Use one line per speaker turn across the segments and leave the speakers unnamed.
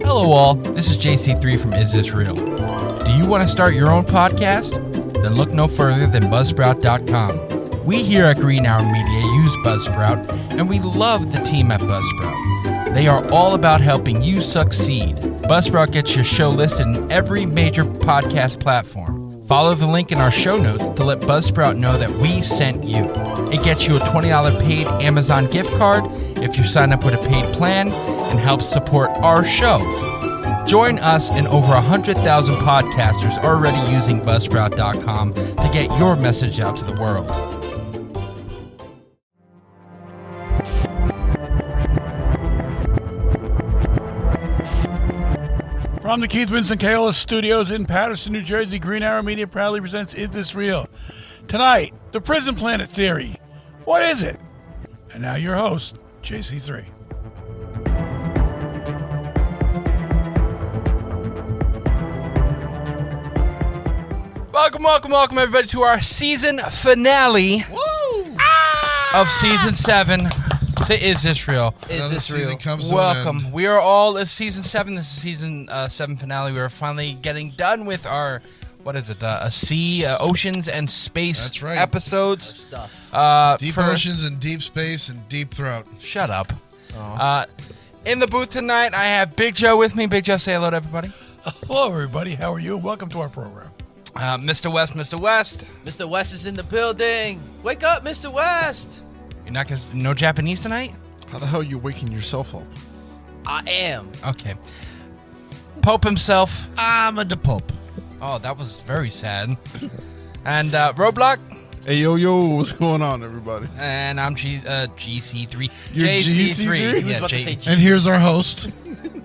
Hello all, this is JC3 from Is This Real? Do you want to start your own podcast? Then look no further than Buzzsprout.com. We here at Green Hour Media use Buzzsprout, and we love the team at Buzzsprout. They are all about helping you succeed. Buzzsprout gets your show listed in every major podcast platform. Follow the link in our show notes to let Buzzsprout know that we sent you. It gets you a $20 paid Amazon gift card if you sign up with a paid plan and helps support our show. Join us and over 100,000 podcasters already using Buzzsprout.com to get your message out to the world.
From the Keith Winston Kaola Studios in Patterson, New Jersey, Green Arrow Media proudly presents Is This Real? Tonight, the Prison Planet Theory. What is it? And now your host, JC3. Welcome, everybody, to our season finale of Season 7 to Is This Real?
Is This Real?
Welcome. We are all in Season 7. This is Season 7 finale. We are finally getting done with our, oceans and space episodes.
Deep oceans and deep space and deep throat.
Shut up. In the booth tonight, I have Big Joe with me. Big Joe, say hello to everybody.
Hello, everybody. How are you? Welcome to our program.
Mr. West.
Mr. West is in the building. Wake up, Mr. West.
You're not gonna no Japanese tonight?
How the hell are you waking yourself up?
I am.
Okay. Pope himself.
I'm the Pope.
Oh, that was very sad. And Roblox.
Hey, yo, what's going on, everybody?
And I'm GC3.
You're GC3?
He was about to say Jesus.
And here's our host.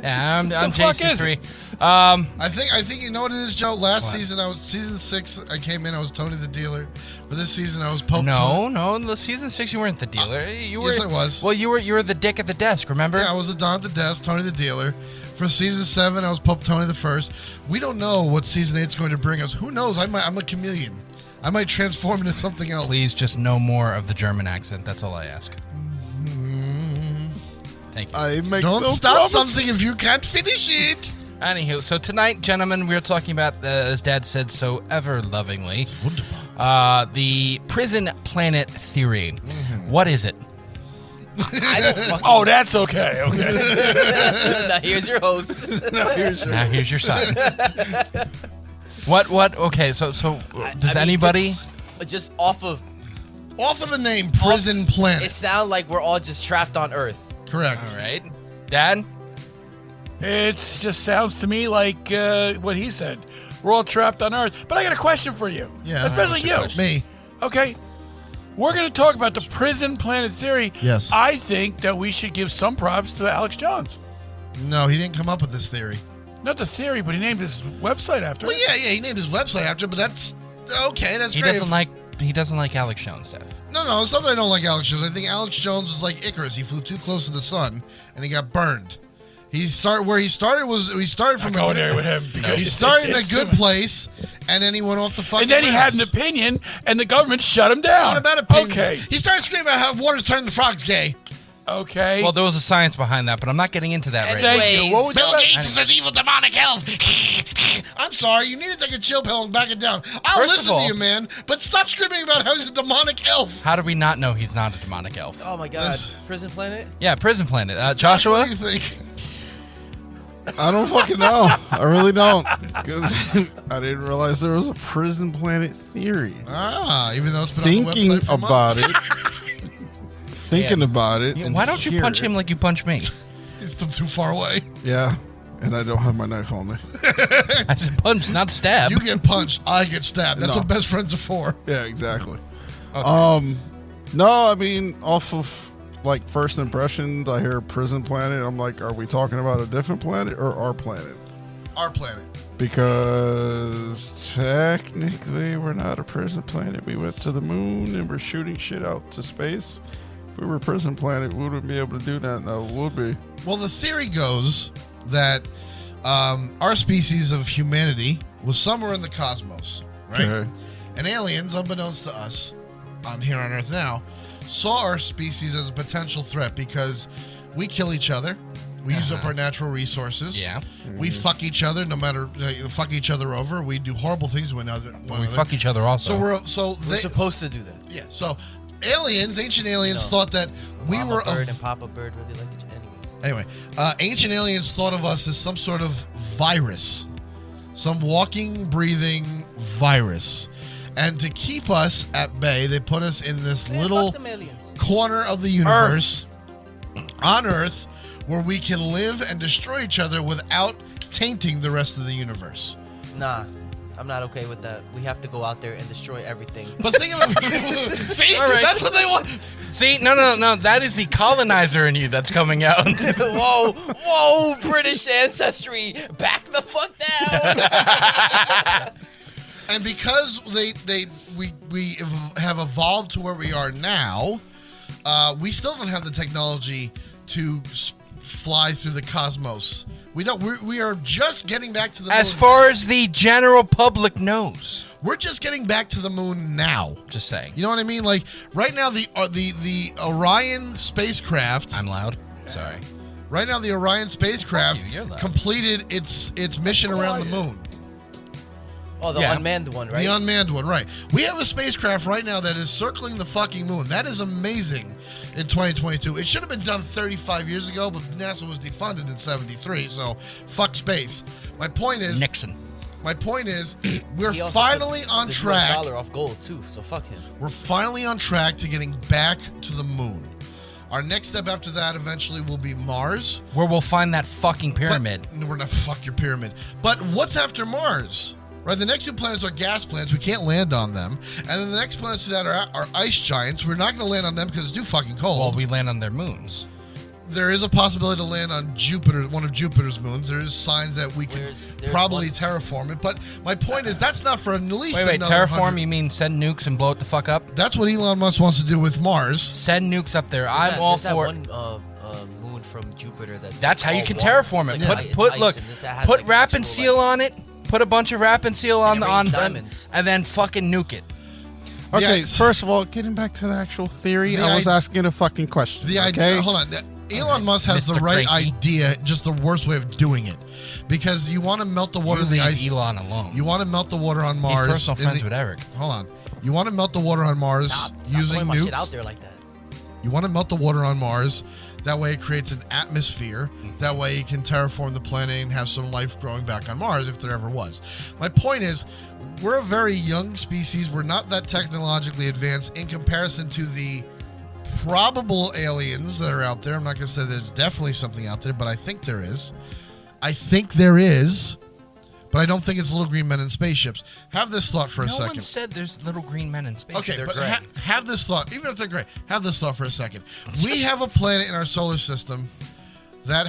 Yeah, I'm JC3.
I think you know what it is, Joe. Last season, I was season 6. I came in. I was Tony the Dealer. For this season, I was Pope.
No. The season 6, you weren't the dealer.
Yes, I was.
Well, you were the dick at the desk. Remember?
Yeah, I was the Don at the desk, Tony the Dealer. For season 7, I was Pope Tony the First. We don't know what season 8 is going to bring us. Who knows? I'm a chameleon. I might transform into something else.
Please, just no more of the German accent. That's all I ask. Thank you.
Don't start something if you can't finish it.
Anywho, so tonight, gentlemen, we're talking about, as Dad said so ever lovingly, the Prison Planet Theory. Mm-hmm. What is it?
I don't fucking
Oh, that's okay.
Now here's your host.
Now here's your son. What? Okay, so does anybody?
Just off of
the name Prison Planet.
It sounds like we're all just trapped on Earth.
Correct.
All right. Dad?
It just sounds to me like what he said. We're all trapped on Earth. But I got a question for you.
Yeah.
Especially you.
Me.
Okay. We're going to talk about the Prison Planet Theory.
Yes.
I think that we should give some props to Alex Jones.
No, he didn't come up with this theory.
Not the theory, but he named his website after
Well,
it.
yeah, he named his website after it, but that's okay. That's
He
great.
doesn't like Alex Jones, Dad.
No, it's not that I don't like Alex Jones. I think Alex Jones was like Icarus. He flew too close to the sun, and he got burned. He started from
I'm going there with him. Because
he started in a good place, and then he went off the fucking
And then he had an
rails.
opinion, and the government shut him down.
What about opinions?
Okay.
He started screaming about how water's turning the frogs gay.
Okay.
Well, there was a science behind that, but I'm not getting into that right now.
Thank you. What was
Bill
that?
Gates is an evil demonic elf. I'm sorry, you need to take a chill pill and back it down. I'll
First of
listen
all-
to you, man, but stop screaming about how he's a demonic elf.
How do we not know he's not a demonic elf?
Oh my God.
Yes.
Prison Planet?
Yeah, Prison Planet.
What
Joshua?
do you think?
I don't fucking know. I really don't. Because I didn't realize there was a Prison Planet Theory.
Even though it's been
Thinking
on the website for
about
months.
it. Thinking about it. and
Why don't you
hear
punch
it.
him like you punch me?
He's still too far away.
Yeah. And I don't have my knife on me.
I said punch, not stab.
You get punched, I get stabbed. That's
No.
what best friends are for.
Yeah, exactly.
Okay.
No, I mean, off of like first impressions, I hear Prison Planet. I'm like, are we talking about a different planet or our planet?
Our planet.
Because technically, we're not a prison planet. We went to the moon and we're shooting shit out to space. If we were a prison planet, we wouldn't be able to do that. No, we would be.
Well, the theory goes that our species of humanity was somewhere in the cosmos, right?
Okay.
And aliens, unbeknownst to us, here on Earth now, saw our species as a potential threat because we kill each other, We use up our natural resources.
Yeah.
We fuck each other, no matter fuck each other over. We do horrible things to one another.
We fuck each other also.
We're
supposed to do that.
Yeah. So ancient aliens thought that we
Mama
were
bird and Papa Bird really like each other.
Anyway, ancient aliens thought of us as some sort of virus, some walking, breathing virus. And to keep us at bay, they put us in this little corner of the universe, on Earth, where we can live and destroy each other without tainting the rest of the universe.
Nah, I'm not okay with that. We have to go out there and destroy everything.
But think of it. See?
All right.
That's what they want.
See, no. That is the colonizer in you that's coming out.
Whoa, British ancestry. Back the fuck down.
And because we have evolved to where we are now, we still don't have the technology to fly through the cosmos. We don't. We are just getting back to the moon.
As far as the general public knows.
We're just getting back to the moon now.
Just saying.
You know what I mean? Like right now, the Orion spacecraft.
I'm loud. Sorry.
Right now, the Orion spacecraft
You're loud.
completed its mission around the moon.
Oh, the unmanned one, right?
The unmanned one, right. We have a spacecraft right now that is circling the fucking moon. That is amazing in 2022. It should have been done 35 years ago, but NASA was defunded in 73, so fuck space. My point is...
Nixon.
My point is, we're
He also
finally
took
on
the
track.
$1 off gold, too, so fuck him.
We're finally on track to getting back to the moon. Our next step after that eventually will be Mars.
Where we'll find that fucking pyramid.
But, we're not fuck your pyramid. But what's after Mars? Right, the next two planets are gas planets. We can't land on them. And then the next planets to that are ice giants. We're not going to land on them because it's too fucking cold.
Well, we land on their moons.
There is a possibility to land on Jupiter, one of Jupiter's moons. There is signs that we can
There's
probably
one-
terraform it. But my point is, that's not for at least
Wait,
another
terraform?
100.
You mean send nukes and blow it the fuck up?
That's what Elon Musk wants to do with Mars.
Send nukes up there. I'm all for it.
There's that one moon from Jupiter
That's how you
all
can
water.
terraform
It's
it.
like
Put
ice,
look,
and this has,
put
like,
wrap and
actual,
seal
like-
on it. Put a bunch of wrap and seal on
And it
on
rains
them,
diamonds.
and then fucking nuke it.
Okay,
Yeah,
first of all, getting back to the actual theory, I was asking a fucking question.
The
okay?
idea, hold on. Elon Musk has the
Mr.
right
Cranky.
idea, just the worst way of doing it. Because you want to melt the water
You
in the
leave
ice.
Elon alone.
You want to melt the water on Mars.
He's personal
in
friends
the-
with Eric.
Hold on. You want to melt the water on Mars
Stop
using
throwing my
nukes.
shit out there like that.
You want to melt the water on Mars. That way it creates an atmosphere. That way you can terraform the planet and have some life growing back on Mars if there ever was. My point is, we're a very young species. We're not that technologically advanced in comparison to the probable aliens that are out there. I'm not going to say there's definitely something out there, but I think there is. But I don't think it's little green men in spaceships. Have this thought for a
No
second.
one said there's little green men in space.
Okay,
They're
but
gray.
have this thought. Even if they're gray, have this thought for a second. We have a planet in our solar system that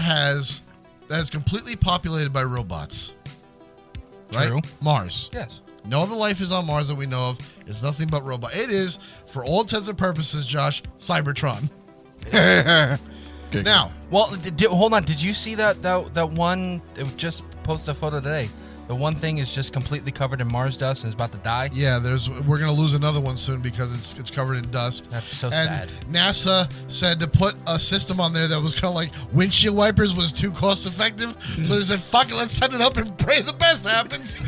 is completely populated by robots. Right?
True.
Mars.
Yes.
No other life is on Mars that we know of. It's nothing but robot. It is, for all intents and purposes, Josh, Cybertron. Now,
Well, hold on. Did you see that one? It just posted a photo today. The one thing is just completely covered in Mars dust and is about to die.
yeah, we're gonna lose another one soon because it's covered in dust.
That's so
And
sad.
NASA said to put a system on there that was kind of like windshield wipers was too cost effective. So they said, "Fuck it, let's set it up and pray the best happens."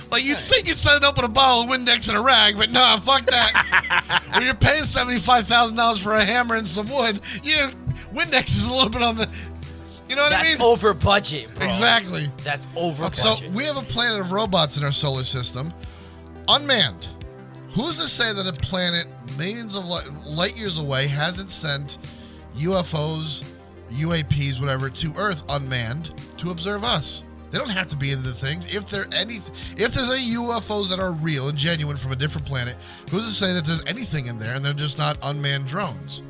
Like you'd think you'd set it up with a bottle of Windex and a rag, but nah, fuck that. When you're paying $75,000 for a hammer and some wood, Windex is a little bit on the, you know what I
That's
mean?
over budget, bro.
Exactly.
That's over
So
budget.
we have a planet of robots in our solar system, unmanned. Who's to say that a planet millions of light years away hasn't sent UFOs, UAPs, whatever, to Earth unmanned to observe us? They don't have to be in the things. If there's any UFOs that are real and genuine from a different planet, who's to say that there's anything in there and they're just not unmanned drones?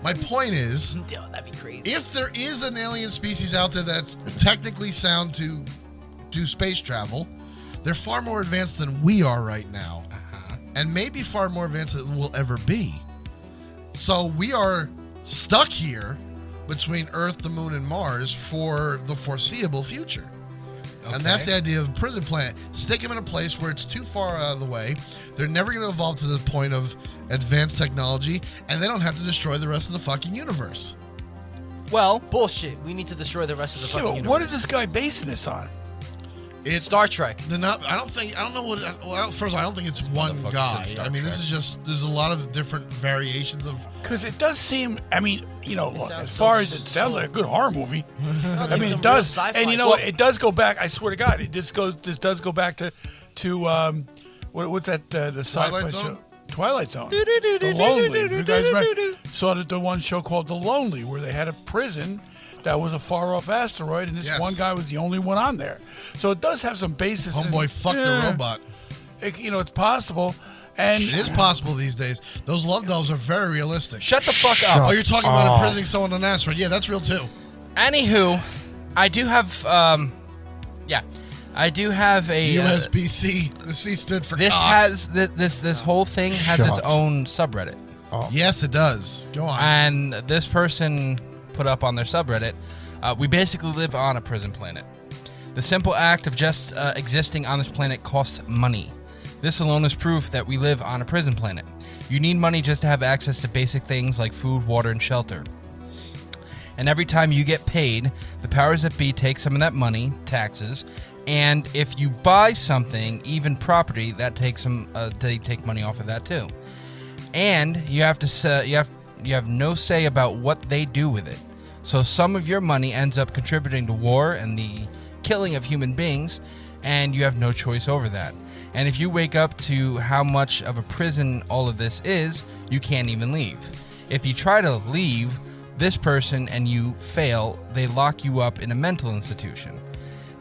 My point is,
Yo, that'd be crazy.
if there is an alien species out there that's technically sound to do space travel, they're far more advanced than we are right now. And maybe far more advanced than we'll ever be. So we are stuck here between Earth, the Moon, and Mars for the foreseeable future. And that's the idea of a prison planet. Stick them in a place where it's too far out of the way. They're never going to evolve to the point of advanced technology, and they don't have to destroy the rest of the fucking universe.
Well,
Bullshit. We need to destroy the rest of the
Yeah,
fucking
but
universe.
what is this guy basing this on?
It's
Star Trek.
I don't know what. Well, first of all, I don't think it's one
motherfucker
guy.
said Star
I mean, this
Trek.
is just. There's a lot of different variations of.
Because it does seem, I mean, look,
sounds
as far
so-
as it sounds like a good horror movie. I
like
mean,
some
it does,
real sci-fi
and you know,
shit.
it does go back. I swear to God, this does go back to what's that? The sci-fi
Twilight
show,
Zone?
Twilight Zone. The Lonely. You guys remember? Saw the one show called The Lonely, where they had a prison that was a far-off asteroid, and this
Yes.
one guy was the only one on there. So it does have some basis.
Homeboy fucked the robot.
It's possible, and
It is possible these days. Those love dolls are very realistic.
shut the fuck up.
Oh, you're talking about imprisoning someone on an asteroid? Yeah, that's real too.
Anywho, I do have, I do have a.
USBC. The C stood for
This
cock.
has this whole thing has its
Shut.
own subreddit,
Yes, it does. Go on.
and this person put up on their subreddit, we basically live on a prison planet. The simple act of just existing on this planet costs money. This alone is proof that we live on a prison planet. You need money just to have access to basic things like food, water, and shelter. And every time you get paid, the powers that be take some of that money, taxes, and if you buy something, even property, that takes some. They take money off of that too. And you have to you have no say about what they do with it. So some of your money ends up contributing to war and the killing of human beings, and you have no choice over that. And if you wake up to how much of a prison all of this is, you can't even leave. If you try to leave this person and you fail, they lock you up in a mental institution.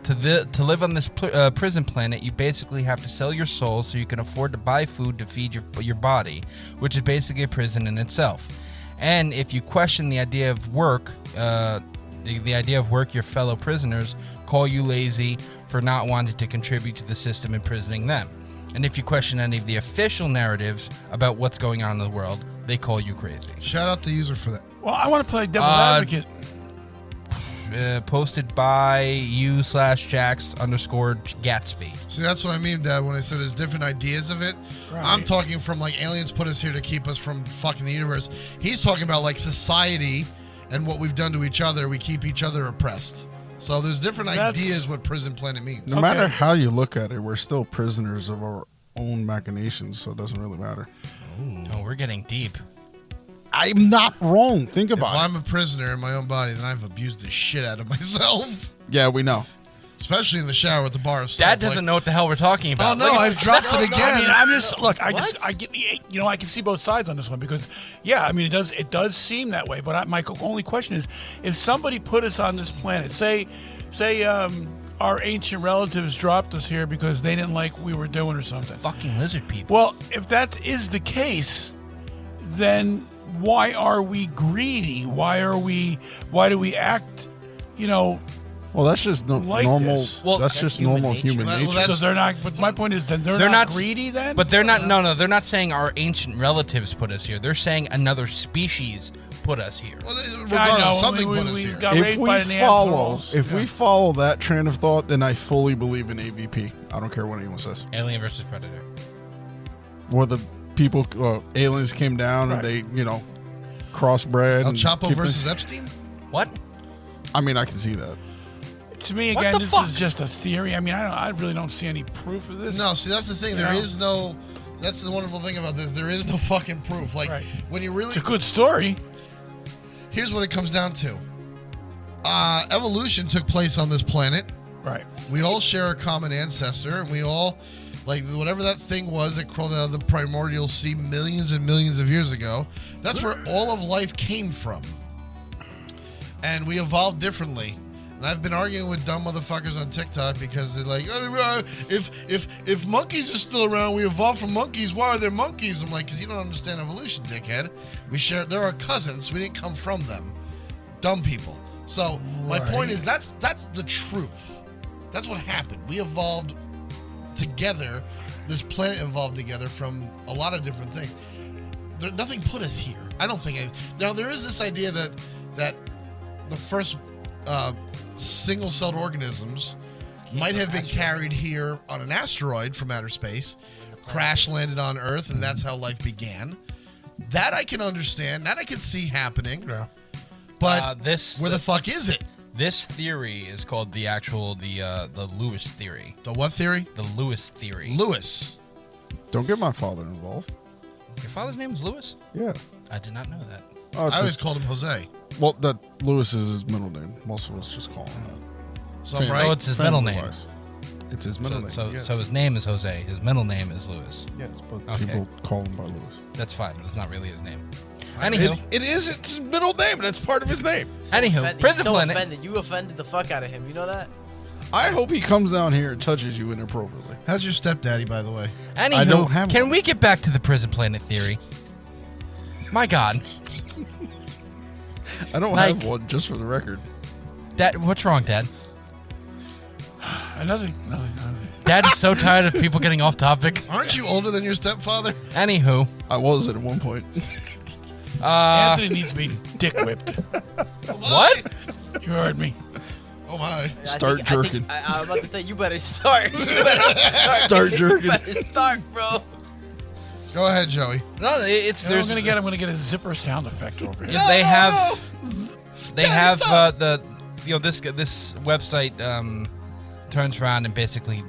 To live on this prison planet, you basically have to sell your soul so you can afford to buy food to feed your body, which is basically a prison in itself. And if you question the idea of work, your fellow prisoners call you lazy for not wanting to contribute to the system imprisoning them. And if you question any of the official narratives about what's going on in the world, they call you crazy.
Shout out the user for that.
well, I want to play devil's advocate.
Posted by you/Jax_Gatsby.
See, that's what I mean, Dad, when I said there's different ideas of it.
Right.
I'm talking from like aliens put us here to keep us from fucking the universe. He's talking about like society and what we've done to each other. We keep each other oppressed. So there's different
That's-
ideas what prison planet means.
No matter how you look at it, we're still prisoners of our own machinations, so it doesn't really matter.
Oh, we're getting deep.
I'm not wrong. Think
If
about it.
I'm a prisoner in my own body, then I've abused the shit out of myself.
Yeah, we know.
Especially in the shower at the bar of
Dad doesn't know what the hell we're talking about.
Oh no,
Look at-
I've dropped it again.
I mean, I'm just look. I get, I can see both sides on this one because, yeah, I mean, it does seem that way. But my only question is, if somebody put us on this planet, say, our ancient relatives dropped us here because they didn't like what we were doing or something.
fucking lizard people.
Well, if that is the case, then why are we greedy? Why do we act,
Well, that's just
Like
normal.
this.
Well,
that's
that's
just
human
normal
nature.
human
Well,
nature.
so they're not, but my point is then they're not greedy then?
But they're not. No, they're not saying our ancient relatives put us here. They're saying another species put us here.
Well,
Yeah, I
regardless,
know.
something
we
put us here.
got
if
raped
we
by the
follow,
Neanderthals.
if we follow that train of thought, then I fully believe in AVP. I don't care what anyone says.
Alien versus Predator.
Where the people, aliens came down
Right.
and they, crossbred.
El
and
Chapo
keep
versus
it-
Epstein?
What?
I mean, I can see that.
To me,
What
again,
the
this
fuck?
is just a theory. I mean, I really don't see any proof of this.
No, see, that's the thing.
You
There
know?
is no. That's the wonderful thing about this. There is no fucking proof. Like,
Right.
when you really.
It's a good story.
Here's what it comes down to evolution took place on this planet.
Right.
We all share a common ancestor, and we all, like, whatever that thing was that crawled out of the primordial sea millions and millions of years ago, that's where all of life came from. And we evolved differently. And I've been arguing with dumb motherfuckers on TikTok because they're like, oh, if monkeys are still around, we evolved from monkeys. Why are there monkeys? I'm like, because you don't understand evolution, dickhead. They're our cousins. We didn't come from them. Dumb people. So my point is that's the truth. That's what happened. We evolved together. This planet evolved together from a lot of different things. Nothing put us here. I don't think. Now there is this idea that the first single-celled organisms might have been carried here on an asteroid from outer space, crash landed on Earth, and that's how life began. That I can understand. That I can see happening.
Yeah.
But
this
where the fuck is it?
This theory is called the Lewis theory.
The what theory?
The Lewis theory.
Lewis.
Don't get my father involved.
Your father's name is Lewis?
Yeah.
I did not know that.
Oh,
I always called him Jose.
well, that Lewis is his middle name. Most of us just call him that.
So I'm
Family-
right.
So it's his middle name.
family-wise. It's his middle name.
So,
yes.
so his name is Jose. His middle name is Lewis.
yes, but
Okay.
people call him by Lewis.
That's fine, but it's not really his name. Anywho,
It is its his middle name. That's part of his name.
anywho,
He's
Prison
so
Planet.
offended. You offended the fuck out of him. You know that?
I hope he comes down here and touches you inappropriately.
How's your stepdaddy, by the way?
Anywho,
I don't have
can
one.
we get back to the Prison Planet theory? My God,
I don't
Like-
have one, just for the record.
Dad, what's wrong, Dad?
Nothing.
Dad is so tired of people getting off topic.
Aren't you older than your stepfather?
Anywho,
I was at one point.
Anthony needs to be dick whipped.
what?
You heard me.
Oh my!
Start jerking.
I'm about to say you better start. You better start.
Start jerking.
You better start, bro.
Go ahead, Joey.
No, it's
I'm
there's
gonna get a zipper sound effect over here.
they have the this website turns around and basically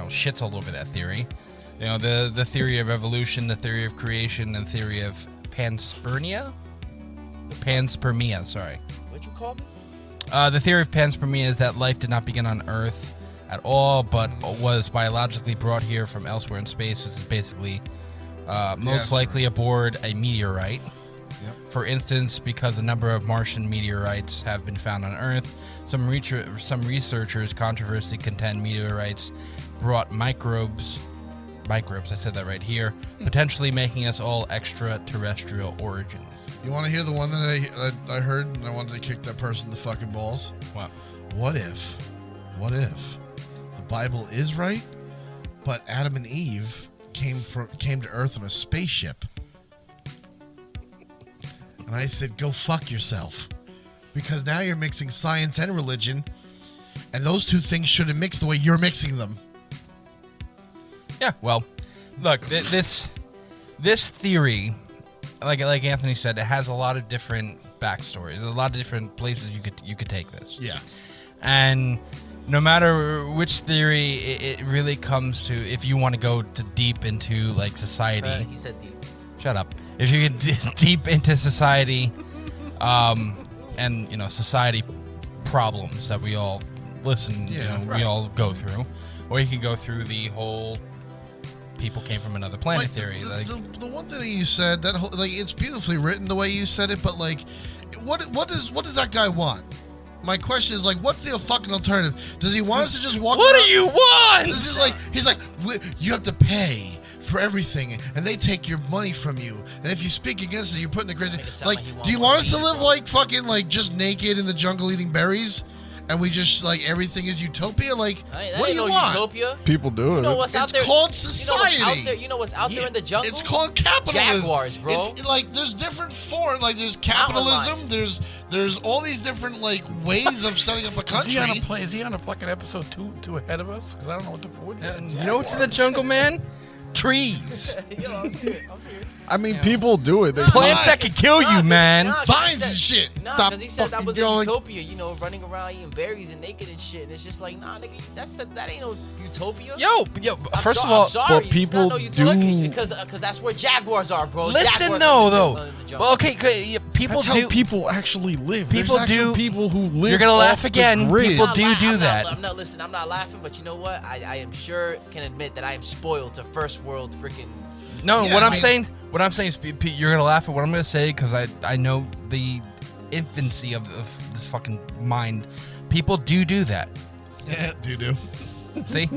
shits all over that theory. The theory of evolution, the theory of creation, and theory of panspermia. Sorry.
What you call me?
The theory of panspermia is that life did not begin on Earth at all, but was biologically brought here from elsewhere in space, which is basically most likely aboard a meteorite.
Yep.
For instance, because a number of Martian meteorites have been found on Earth, some researchers controversially contend meteorites brought microbes, I said that right here, potentially making us all extraterrestrial origin.
You want to hear the one that I heard and I wanted to kick that person in the fucking balls?
What?
What if the Bible is right, but Adam and Eve came to Earth on a spaceship? And I said, go fuck yourself. Because now you're mixing science and religion, and those two things shouldn't mix the way you're mixing them.
Yeah, well, look, this theory, like Anthony said, it has a lot of different backstories, a lot of different places you could take this.
Yeah.
And no matter which theory, it really comes to, if you want to go deep into like society.
He said deep.
Shut up. If you get deep into society, and society problems that we all we all go through, or you can go through the whole people came from another planet theory.
The one thing that you said, that whole, it's beautifully written the way you said it, but what does that guy want? My question is what's the fucking alternative? Does he want us to just walk?
What
around?
do you want?
This is he's like, you have to pay for everything, and they take your money from you. And if you speak against it, you're putting the crazy.
Make it sound like he
Do you
want
want us to live fucking just naked in the jungle eating berries, and we just everything is utopia?
That
What do
ain't
you
no
want?
Utopia.
People do it.
You know what's out
It's
there?
called society.
You know what's out there in the jungle?
It's called capitalism.
Jaguars, bro.
It's there's different forms. There's capitalism. There's all these different ways of setting up a country.
Is he on a fucking episode two ahead of us? Because I don't know what the fuck we're doing.
You know what's in the jungle, man? Trees.
Yo, I'm here.
I mean, people do it. They
Plants that could kill you, man.
Vines and shit.
Nah,
Stop
because he said that
fucking
was
yelling.
a utopia, running around eating berries and naked and shit. And it's just nah, nigga, that ain't no utopia.
Yo, first of all,
I'm sorry,
but
it's
people
not no utopia
do-
because that's where jaguars are, bro.
listen
Jaguars
though,
are
though.
in the jungle.
Well, okay, people
That's
do.
how people actually live.
People
There's actual
do-
people who live.
You're gonna laugh
off the
again.
grid.
People
I'm
do
not
do
I'm
that.
I'm not laughing, but you know what? I am sure can admit that I am spoiled to first world freaking.
No,
Yeah,
what
I
I'm
mean-
saying is, Pete, you're gonna laugh at what I'm gonna say because I know the infancy of this fucking mind. People do that.
Yeah, do.
See,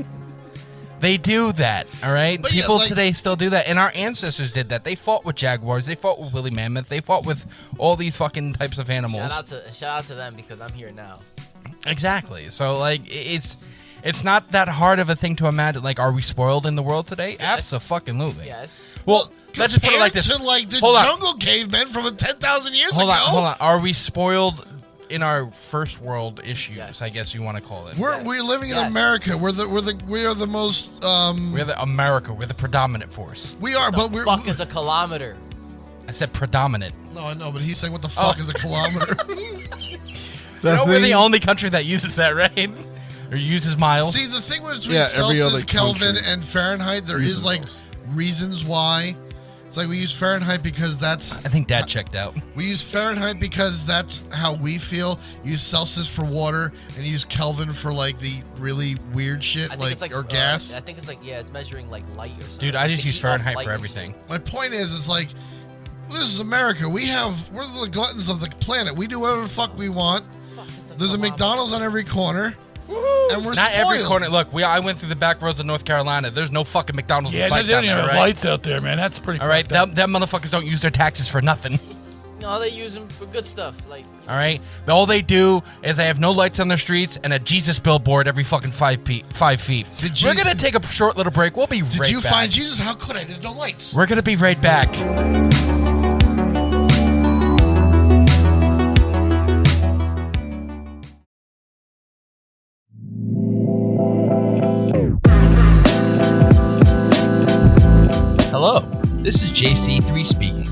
they do that. All right,
But yeah,
people today still do that, and our ancestors did that. They fought with jaguars. They fought with woolly mammoth. They fought with all these fucking types of animals.
Shout out to them because I'm here now.
Exactly. So it's not that hard of a thing to imagine. Are we spoiled in the world today?
Yes.
Absolutely.
Yes.
Well, let's just put it like this.
Compared to the
Hold on.
jungle cavemen from 10,000 years
Hold
ago.
on. Are we spoiled in our first world issues?
Yes.
I guess you want to call it.
We're living in
Yes.
America. We are the most
We're the America. We're the predominant force.
we are, but we're
Fuck is a kilometer.
I said predominant.
No, I know, but he's saying, what the fuck is a kilometer?
We're the only country that uses that, right? Or uses miles.
See, the thing between
every other
Celsius, Kelvin,
country
and Fahrenheit, there is like reasons why. It's like we use Fahrenheit because that's...
I think Dad checked out.
We use Fahrenheit because that's how we feel. You use Celsius for water, and you use Kelvin for like the really weird shit, or gas.
I think it's like, it's measuring like light or something.
Dude, I just
The
use
heat of
Fahrenheit
light
for
and
everything.
My point is like, this is America. We're the gluttons of the planet. We do whatever the fuck we want. There's a McDonald's on every corner. And we're
Not
spoiled.
every corner. Look, I went through the back roads of North Carolina. There's no fucking McDonald's in
Yeah,
sight
they
down
don't even
there,
have
right?
lights out there, man. That's pretty
All right,
fucked up.
them motherfuckers don't use their taxes for nothing.
No, they use them for good stuff. Like,
All right, all they do is they have no lights on their streets and a Jesus billboard every fucking 5 feet. We're gonna take a short little break. We'll be right back.
Did you find Jesus? How could I? There's no lights.
We're gonna be right back. Hello, this is JC3 speaking.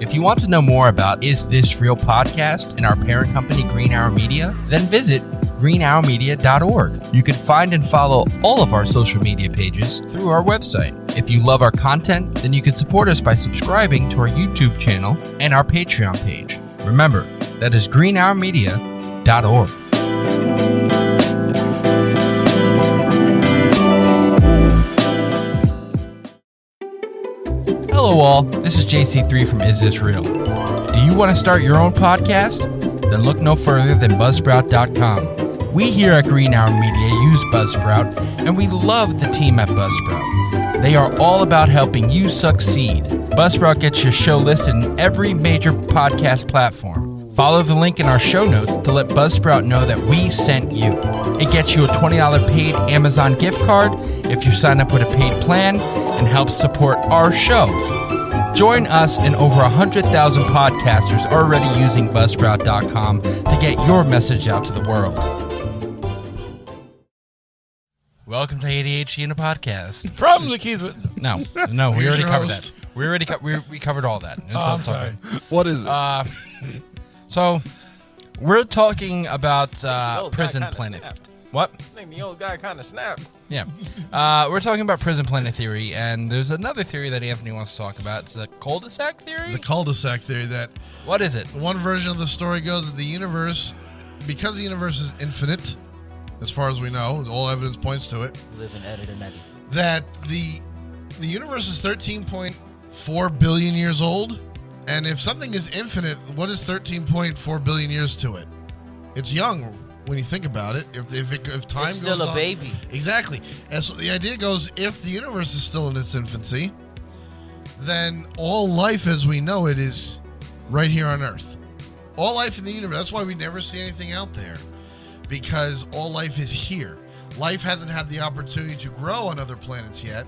If you want to know more about Is This Real podcast and our parent company Green Hour Media, then visit greenhourmedia.org. You can find and follow all of our social media pages through our website. If you love our content, then you can support us by subscribing to our YouTube channel and our Patreon page. Remember, that is greenhourmedia.org. Hello all, this is JC3 from Is This Real? Do you want to start your own podcast? Then look no further than buzzsprout.com. We here at Green Hour Media use Buzzsprout, and we love the team at Buzzsprout. They are all about helping you succeed. Buzzsprout gets your show listed in every major podcast platform. Follow the link in our show notes to let Buzzsprout know that we sent you. It gets you a $20 paid Amazon gift card if you sign up with a paid plan and helps support our show. Join us and over 100,000 podcasters already using Buzzsprout.com to get your message out to the world. Welcome to ADHD in a podcast.
From the Keys.
No, we
Here's
already
your
covered
host.
that. We covered all that.
Oh, I'm sorry.
What is it?
So, we're talking about
old guy
Prison
kinda
Planet.
snapped.
What?
I think the old guy kind of snapped.
Yeah. We're talking about Prison Planet theory, and there's another theory that Anthony wants to talk about. It's the cul-de-sac theory?
The cul-de-sac theory that
What is it?
one version of the story goes that the universe, because the universe is infinite, as far as we know, all evidence points to it,
Live and edit and edit.
that the universe is 13.4 billion years old, and if something is infinite, what is 13.4 billion years to it? It's young when you think about it. If time
It's
goes
still a
on-
baby.
Exactly. And so the idea goes, if the universe is still in its infancy, then all life as we know it is right here on Earth. All life in the universe. That's why we never see anything out there, because all life is here. Life hasn't had the opportunity to grow on other planets yet,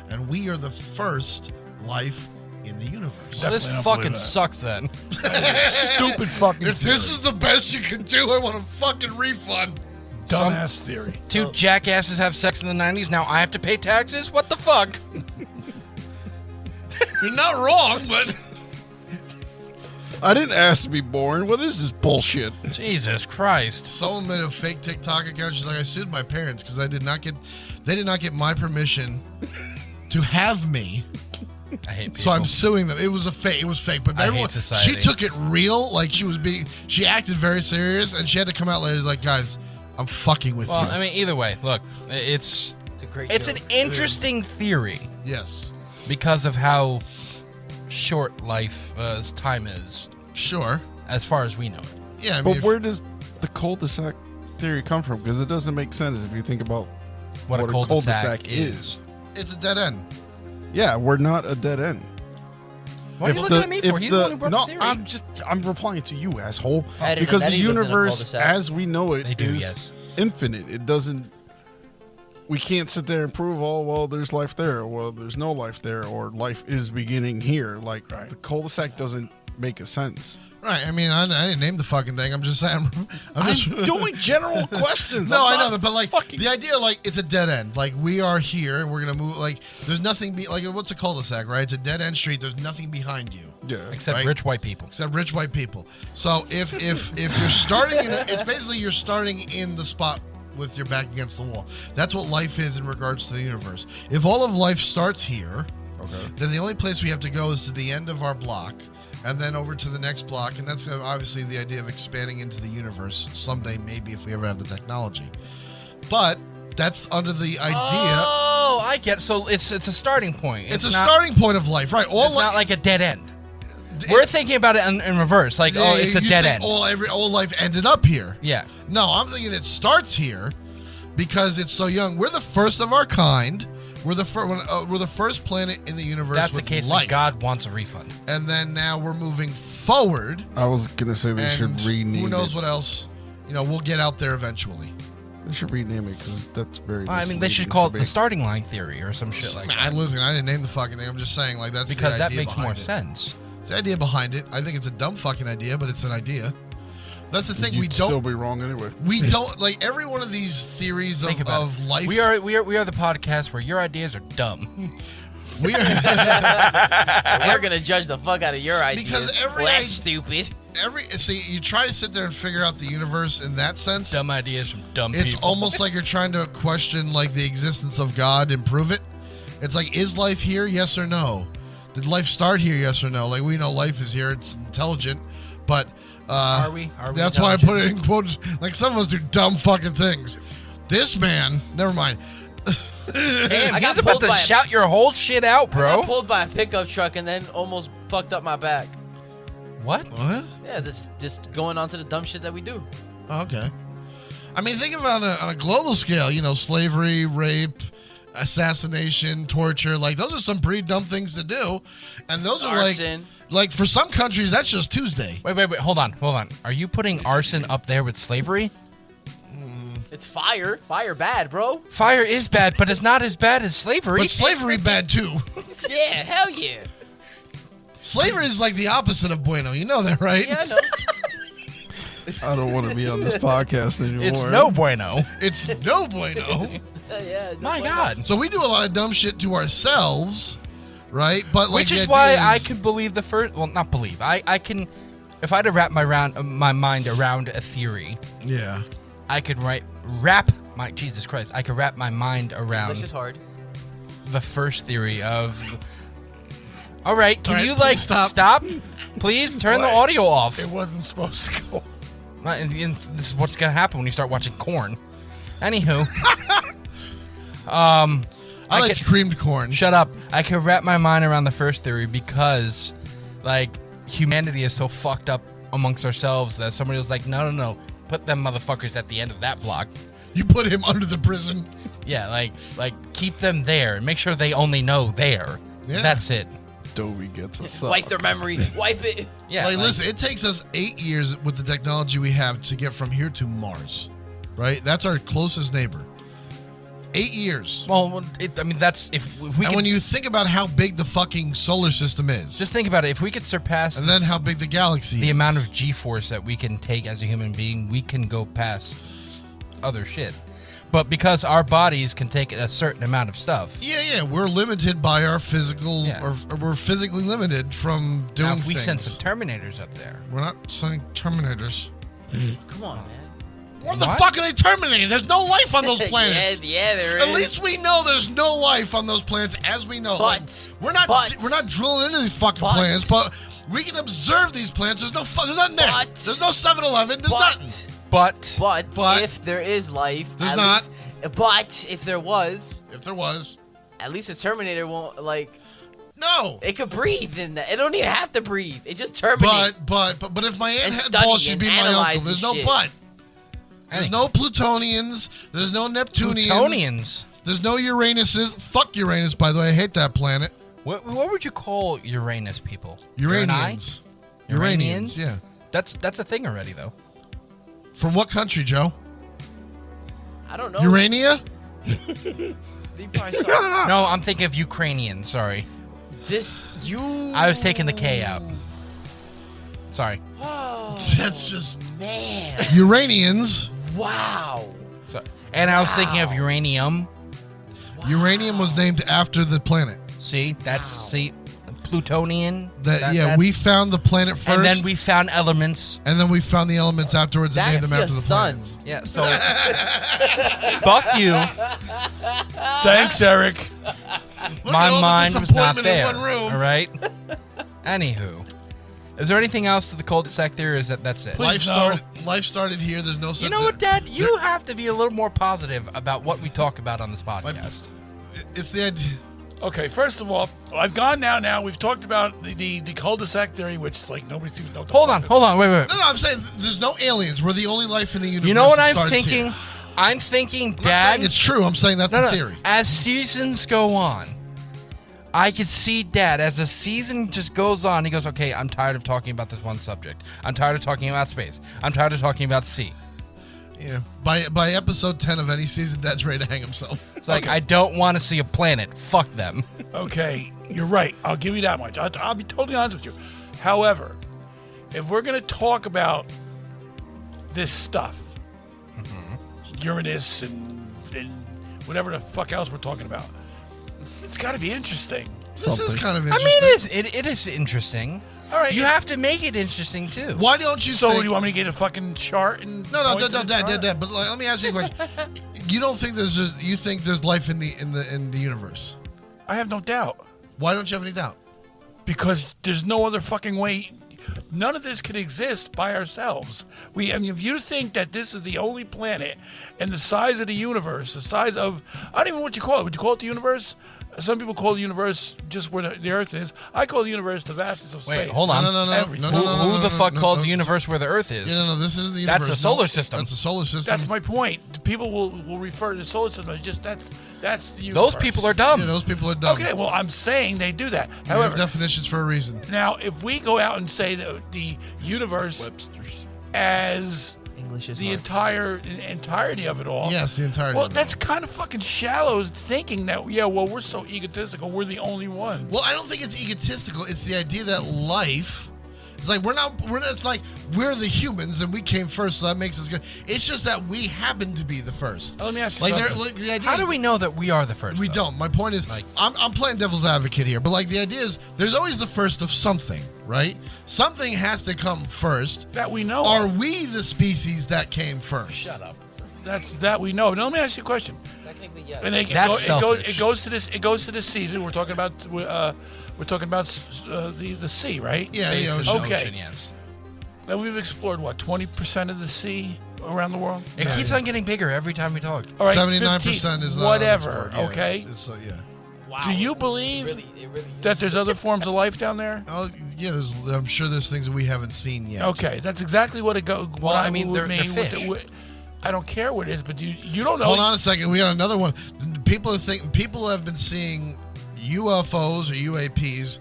and we are the first life in the universe.
Well, this
Definitely don't
fucking
believe that.
sucks then.
Stupid fucking
If
theory.
this is the best you can do, I want a fucking refund.
Dumbass theory.
Two jackasses have sex in the 90s, now I have to pay taxes? What the fuck?
You're not wrong, but
I didn't ask to be born. What is this bullshit?
Jesus Christ.
someone made a fake TikTok account. She's like, I sued my parents because they did not get my permission to have me.
I hate people.
So I'm suing them. It was a fake. It was fake. But
I hate
everyone,
society.
she took it real. Like she acted very serious, and she had to come out later like, guys, I'm fucking with
Well,
you.
I mean, either way, look, it's
It's a great
it's
joke.
an interesting theory
Yes,
because of how short life time is,
sure.
as far as we know it.
Yeah, I mean,
But where does the cul-de-sac theory come from? Because it doesn't make sense if you think about
What a cul-de-sac is.
it's a dead end.
Yeah, we're not a dead end.
What are you looking at me for? He's the one who brought
no,
the theory.
I'm replying to you, asshole.
Edit and
Because the
Eddie lives in a
universe,
cul-de-sac.
as we know it,
They do,
is
yes.
infinite. It doesn't. We can't sit there and prove, oh well, there's life there, or well, there's no life there, or life is beginning here. Like the cul-de-sac doesn't make a sense.
Right. I mean, I didn't name the fucking thing. I'm just saying. I'm just
doing general questions.
No,
I'm
I know
not
that, but like
fucking-
the idea, like it's a dead end. Like we are here, and we're gonna move. Like there's nothing. Like what's a cul-de-sac, right? It's a dead end street. There's nothing behind you.
Yeah.
Except
Right?
rich white people.
Except rich white people. So if you're starting, it's basically you're starting in the spot with your back against the wall. That's what life is in regards to the universe. If all of life starts here, then the only place we have to go is to the end of our block, and then over to the next block, and that's obviously the idea of expanding into the universe someday, maybe if we ever have the technology. But that's under the idea.
Oh, I get it. So it's a starting point.
It's a starting point of life, right?
It's not like a dead end. We're thinking about it in reverse. Like, it's a dead end.
All life ended up here.
Yeah.
No, I'm thinking it starts here because it's so young. We're the first of our kind. We're the first planet in the universe.
That's
with
the case
life.
that God wants a refund.
And then now we're moving forward.
I was gonna say they should rename it.
Who knows what else? We'll get out there eventually.
They should rename it because that's very.
I mean, they should call it the starting line theory or some shit like that.
Listen, I didn't name the fucking thing. I'm just saying, like, that's
Because
the
that
idea
makes more
behind it.
sense.
It's the idea behind it. I think it's a dumb fucking idea, but it's an idea. That's the thing.
You'd still be wrong anyway.
We don't like every one of these theories of life.
We are the podcast where your ideas are dumb.
We are.
We're gonna judge the fuck out of your ideas.
Because every
well, that's stupid.
You try to sit there and figure out the universe in that sense.
Dumb ideas from dumb
It's
people.
almost like you're trying to question like the existence of God and prove it. It's like, is life here? Yes or no? Did life start here? Yes or no? Like, we know life is here. It's intelligent, but
are we?
That's why I put it in quotes. Like, some of us do dumb fucking things. This man, never mind.
Damn,
I got
he's about
pulled
to
by
shout your whole shit out,
I
bro.
got pulled by a pickup truck and then almost fucked up my back.
What?
What?
Yeah, this just going on to the dumb shit that we do.
Oh, okay. I mean, think about it on a global scale. Slavery, rape, assassination, torture. Like, those are some pretty dumb things to do, and those are
Arson.
like for some countries that's just Tuesday.
Wait. Hold on. Are you putting arson up there with slavery?
It's fire. Fire bad, bro.
Fire is bad, but it's not as bad as slavery.
But slavery bad too.
Yeah, hell yeah.
Slavery is like the opposite of bueno. You know that, right?
Yeah, I know.
I don't want to be on this podcast anymore.
It's no bueno.
It's no bueno.
Yeah,
My God.
So we do a lot of dumb shit to ourselves, right? But like,
Which is
the
why
idea
I could believe the first. Well, not believe. I can. If I had to wrap my mind around a theory,
Yeah.
I could wrap my Jesus Christ. I could wrap my mind around
That's just hard.
the first theory of. All right, can
All right,
you
please stop.
Please turn the audio off.
It wasn't supposed to go.
And this is what's gonna happen when you start watching corn. Anywho,
I like creamed corn.
shut up. I could wrap my mind around the first theory because, like, humanity is so fucked up amongst ourselves that somebody was like, no, put them motherfuckers at the end of that block.
You put him under the prison.
Yeah, like keep them there and make sure they only know there.
Yeah.
That's it.
Dobie gets us up.
Wipe their memory. Wipe it.
Yeah,
Like, listen, it takes us 8 years with the technology we have to get from here to Mars, right? That's our closest neighbor. 8 years.
Well, that's if we
And
could,
when you think about how big the fucking solar system is,
just think about it. If we could surpass
and then how big the galaxy
the
is.
amount of G-force that we can take as a human being, we can go past other shit. But because our bodies can take a certain amount of stuff,
Yeah, we're limited by our physical,
Yeah.
or we're physically limited from doing
now if we
things.
send some Terminators up there,
We're not sending Terminators.
Come on, man.
What the
What?
fuck are they terminating? There's no life on those planets.
yeah, there is.
At least we know there's no life on those planets, as we know.
But-
we're not drilling into these fucking
but-
planets, but we can observe these planets. There's there's nothing there.
But-
There's no 7-Eleven. There's nothing.
but
But-
if there is life,
There's
at
not.
least- but if there was,
If there was,
at least a Terminator won't
no.
It could breathe in that. It don't even have to breathe. It just terminates.
But if my aunt
And
had
study
balls, she'd
and
be my
analyze
uncle. There's
this
no
shit.
but. There's no Plutonians. There's no Neptunians.
Plutonians.
There's no Uranuses. Fuck Uranus, by the way. I hate that planet.
What would you call Uranus people?
Uranians.
Uranians?
Yeah.
That's a thing already though.
From what country, Joe?
I don't know.
Urania?
They probably saw
No, I'm thinking of Ukrainian. Sorry,
this.
I was taking the K out. Sorry.
That's just
Man.
Uranians.
Wow.
And I was thinking of uranium.
Uranium was named after the planet.
See, Plutonian.
We found the planet first,
and then we found elements.
and then we found the elements afterwards and named
That's
them
your
after the
son.
planets.
Yeah, so fuck you.
Thanks, Eric.
Look at
My
all the
mind was not
disappointment
there.
in one room.
All right. Anywho, is there anything else to the cul-de-sac theory, or is that's it?
Please.
Life started here. There's no such
You know what, Dad? You have to be a little more positive about what we talk about on this podcast.
It's the idea.
Okay, first of all, I've gone now. We've talked about the cul-de-sac theory, which like nobody seems to know.
Hold on, wait.
No, I'm saying there's no aliens. We're the only life in the universe.
You know what
that
I'm
starts
thinking?
here.
I'm thinking,
I'm not
Dad.
saying it's true. I'm saying that's the theory.
As seasons go on, I could see Dad, as the season just goes on, he goes, okay, I'm tired of talking about this one subject. I'm tired of talking about space. I'm tired of talking about sea.
Yeah. By episode 10 of any season, Dad's ready to hang himself.
It's like, I don't want to see a planet. Fuck them.
Okay, you're right. I'll give you that much. I'll be totally honest with you. However, if we're going to talk about this stuff, Uranus and whatever the fuck else we're talking about, it's got to be interesting.
This is kind of
I
interesting.
mean, it is interesting.
All right,
You have to make it interesting, too.
Why don't you
So,
think...
do you want me to get a fucking chart and
No,
point to the chart?
Dad. But let me ask you a question. You don't think you think there's life in the universe?
I have no doubt,
Why don't you have any doubt?
because there's no other fucking way. None of this can exist by ourselves. If you think that this is the only planet and the size of the universe, the size of, I don't even know what you call it. Would you call it the universe? Some people call the universe just where the Earth is. I call the universe the vastness of space.
Wait, hold on.
No.
Everything.
Who the fuck calls
no.
the universe where the Earth is?
No. This isn't the universe.
That's a solar system.
That's a solar system.
That's my point. People will refer to the solar system as just that's the universe.
Those people are dumb.
Yeah, those people are dumb.
Okay, well, I'm saying they do that.
We have
However,
definitions for a reason.
now if we go out and say that the universe as
English is
the
hard.
entirety of it all.
Yes, the entirety.
Well,
of it.
that's kind of fucking shallow thinking that, we're so egotistical. We're the only ones.
Well, I don't think it's egotistical. It's the idea that life. It's like it's like we're the humans and we came first, so that makes us good. It's just that we happen to be the first.
Let me ask you something.
The idea
How
is-
do we know that we are the first?
We
though?
don't. My point is,
Like-
I'm playing devil's advocate here, but like the idea is, there's always the first of something, right? Something has to come first.
That we know.
Are
of.
we the species that came first?
Shut up.
That's that we know. Now let me ask you a question.
Technically, yes.
And
That's selfish.
it goes to this season. We're talking about the sea, right?
Yeah,
Space
the
and
ocean.
Okay.
ocean, yes.
Now we've explored 20% of the sea around the world.
It keeps on getting bigger every time we talk.
All right,
79%
15,
is not
whatever.
unexplored. Yeah,
Okay.
It's, yeah.
Wow.
Do you
It
believe
really
that there's other forms of life down there?
Oh, yeah. I'm sure there's things that we haven't seen yet.
Okay, that's exactly what it goes.
Well, I mean, they're fish.
I don't care what it is, but you don't know.
Hold on a second. We got another one. People have been seeing UFOs or UAPs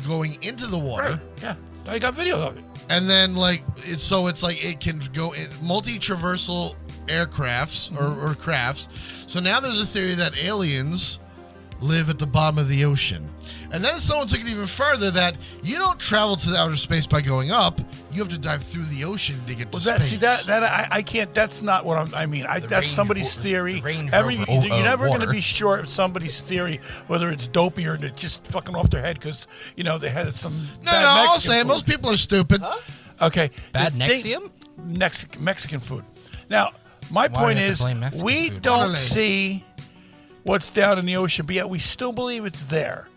going into the water.
Right. Yeah, I got video of it.
And then, it's like it can go in multi-traversal aircrafts or crafts. So now there's a theory that aliens live at the bottom of the ocean. And then someone took it even further that you don't travel to the outer space by going up. You have to dive through the ocean to get to space.
I can't. That's not what I mean. That's
Range
somebody's
Ro-
theory.
Range
You're
Rover,
never going to
water.
be sure of somebody's theory, whether it's dopey or it's just fucking off their head because they had some.
No,
bad
I'll
Mexican
say
food.
most people are stupid.
Okay.
Bad
the thing-
Nexium?
Mexican food. Now, my
Why
point
do you have
is,
to blame Mexican
we
food?
don't
Totally.
see what's down in the ocean, but yet we still believe it's there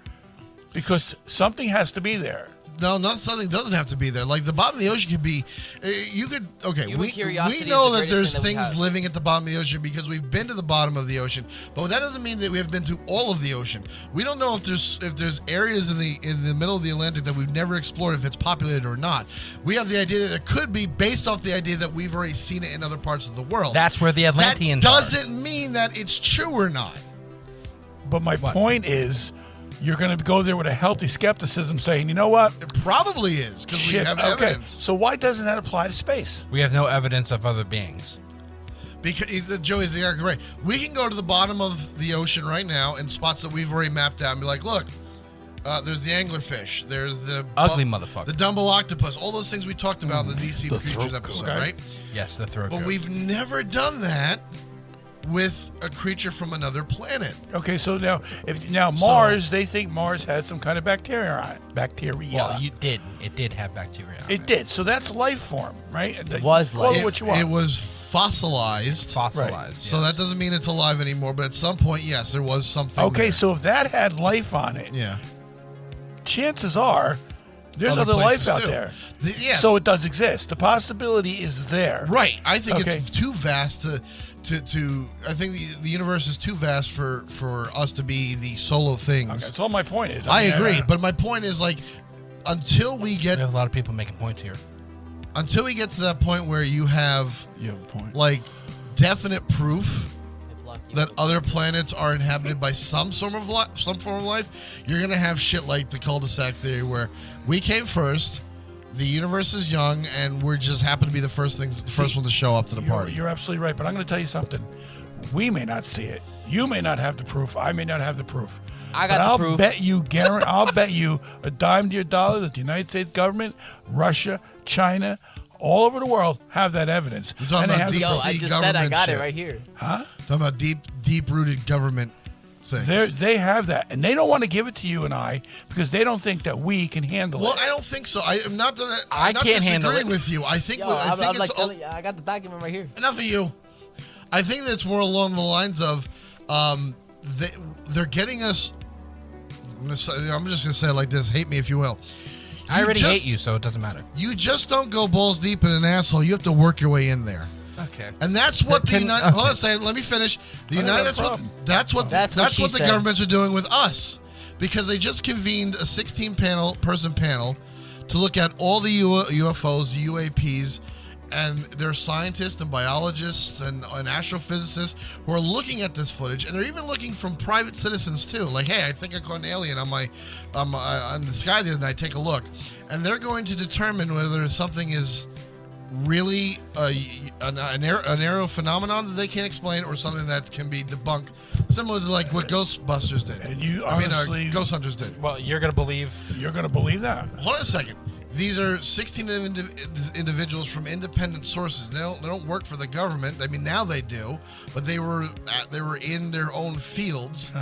because something has to be there.
No, something doesn't have to be there. Like the bottom of the ocean could be.
Human
We
curiosity
know
is
that
the greatest
there's
thing that we
things
have.
living at the bottom of the ocean because we've been to the bottom of the ocean, but that doesn't mean that we have been to all of the ocean. We don't know if there's areas in the middle of the Atlantic that we've never explored, if it's populated or not. We have the idea that it could be based off the idea that we've already seen it in other parts of the world.
That's where the Atlanteans
that
are.
doesn't mean that it's true or not.
But my point is, you're going to go there with a healthy skepticism, saying, you know what?
It probably is because we
Shit,
have
okay.
evidence.
So why doesn't that apply to space?
We have no evidence of other beings.
Because Joey's exactly right. We can go to the bottom of the ocean right now in spots that we've already mapped out and be like, look, there's the anglerfish, there's the
Ugly motherfucker.
the Dumbo octopus, all those things we talked about in the DC Futures episode,
okay.
right?
Yes, the throat
But
goat.
we've never done that with a creature from another planet.
Okay, so now Mars, they think Mars has some kind of bacteria on it. Bacteria.
Well, it did have bacteria on
It did. So that's life form, right?
It was
Call
life.
it what you want.
It was fossilized.
Fossilized.
Right.
Yes.
So that doesn't mean it's alive anymore, but at some point, yes, there was something.
Okay,
there.
so if that had life on it,
yeah,
chances are there's
Other
other life
places
out
too.
there.
Yeah.
So it does exist. The possibility is there.
right. I think
Okay.
it's too vast to. I think the universe is too vast for us to be the solo things.
Okay, that's all my point is.
I
mean,
agree, but my point is like until we
We
get
have a lot of people making points here.
to that point where you have
you have a point.
like definite proof
They block you.
that other planets are inhabited by some form of life, you're gonna have shit like the cul-de-sac theory where we came first, the universe is young, and we're just happen to be the first one to show up to the party.
You're absolutely right, but I'm going to tell you something. We may not see it. You may not have the proof. I may not have the proof.
I got
but
the
I'll
proof.
bet you, I'll bet you a dime to your dollar that the United States government, Russia, China, all over the world have that evidence.
You're talking
And they
about
have the
deep
Yo,
proof.
I
sea
just said I
government
got
shit.
it right here.
Huh?
Talking about deep-rooted government things.
They have that, and they don't want to give it to you and I because they don't think that we can handle
Well,
it.
I don't think so. I'm not
I can't handle
disagreeing
it.
with you. I think
Yo,
I
I'm
think
like
it's
telling you, I got the document right here.
enough of you. I think that's more along the lines of they're getting us. I'm just gonna say it like this. Hate me if you will.
I already
just-
hate you, so it doesn't matter.
You just don't go balls deep in an asshole. You have to work your way in there.
Okay.
And that's what the
Can-
United.
okay.
Hold on a second. Let me finish. The
I don't
United.
have a
That's what
she
the
said.
governments are doing with us, because they just convened a 16-person panel to look at all the UFOs, the UAPs, and there's scientists and biologists and astrophysicists who are looking at this footage, and they're even looking from private citizens too. Like, hey, I think I caught an alien on the sky the other night. Take a look, and they're going to determine whether something is really an aerial phenomenon that they can't explain, or something that can be debunked, similar to like what Ghostbusters did.
And you honestly,
Ghost Hunters did.
Well, you're gonna believe.
you're going to believe that.
Hold on a second. These are 16 individuals from independent sources. They don't work for the government. I mean, now they do, but they were in their own fields,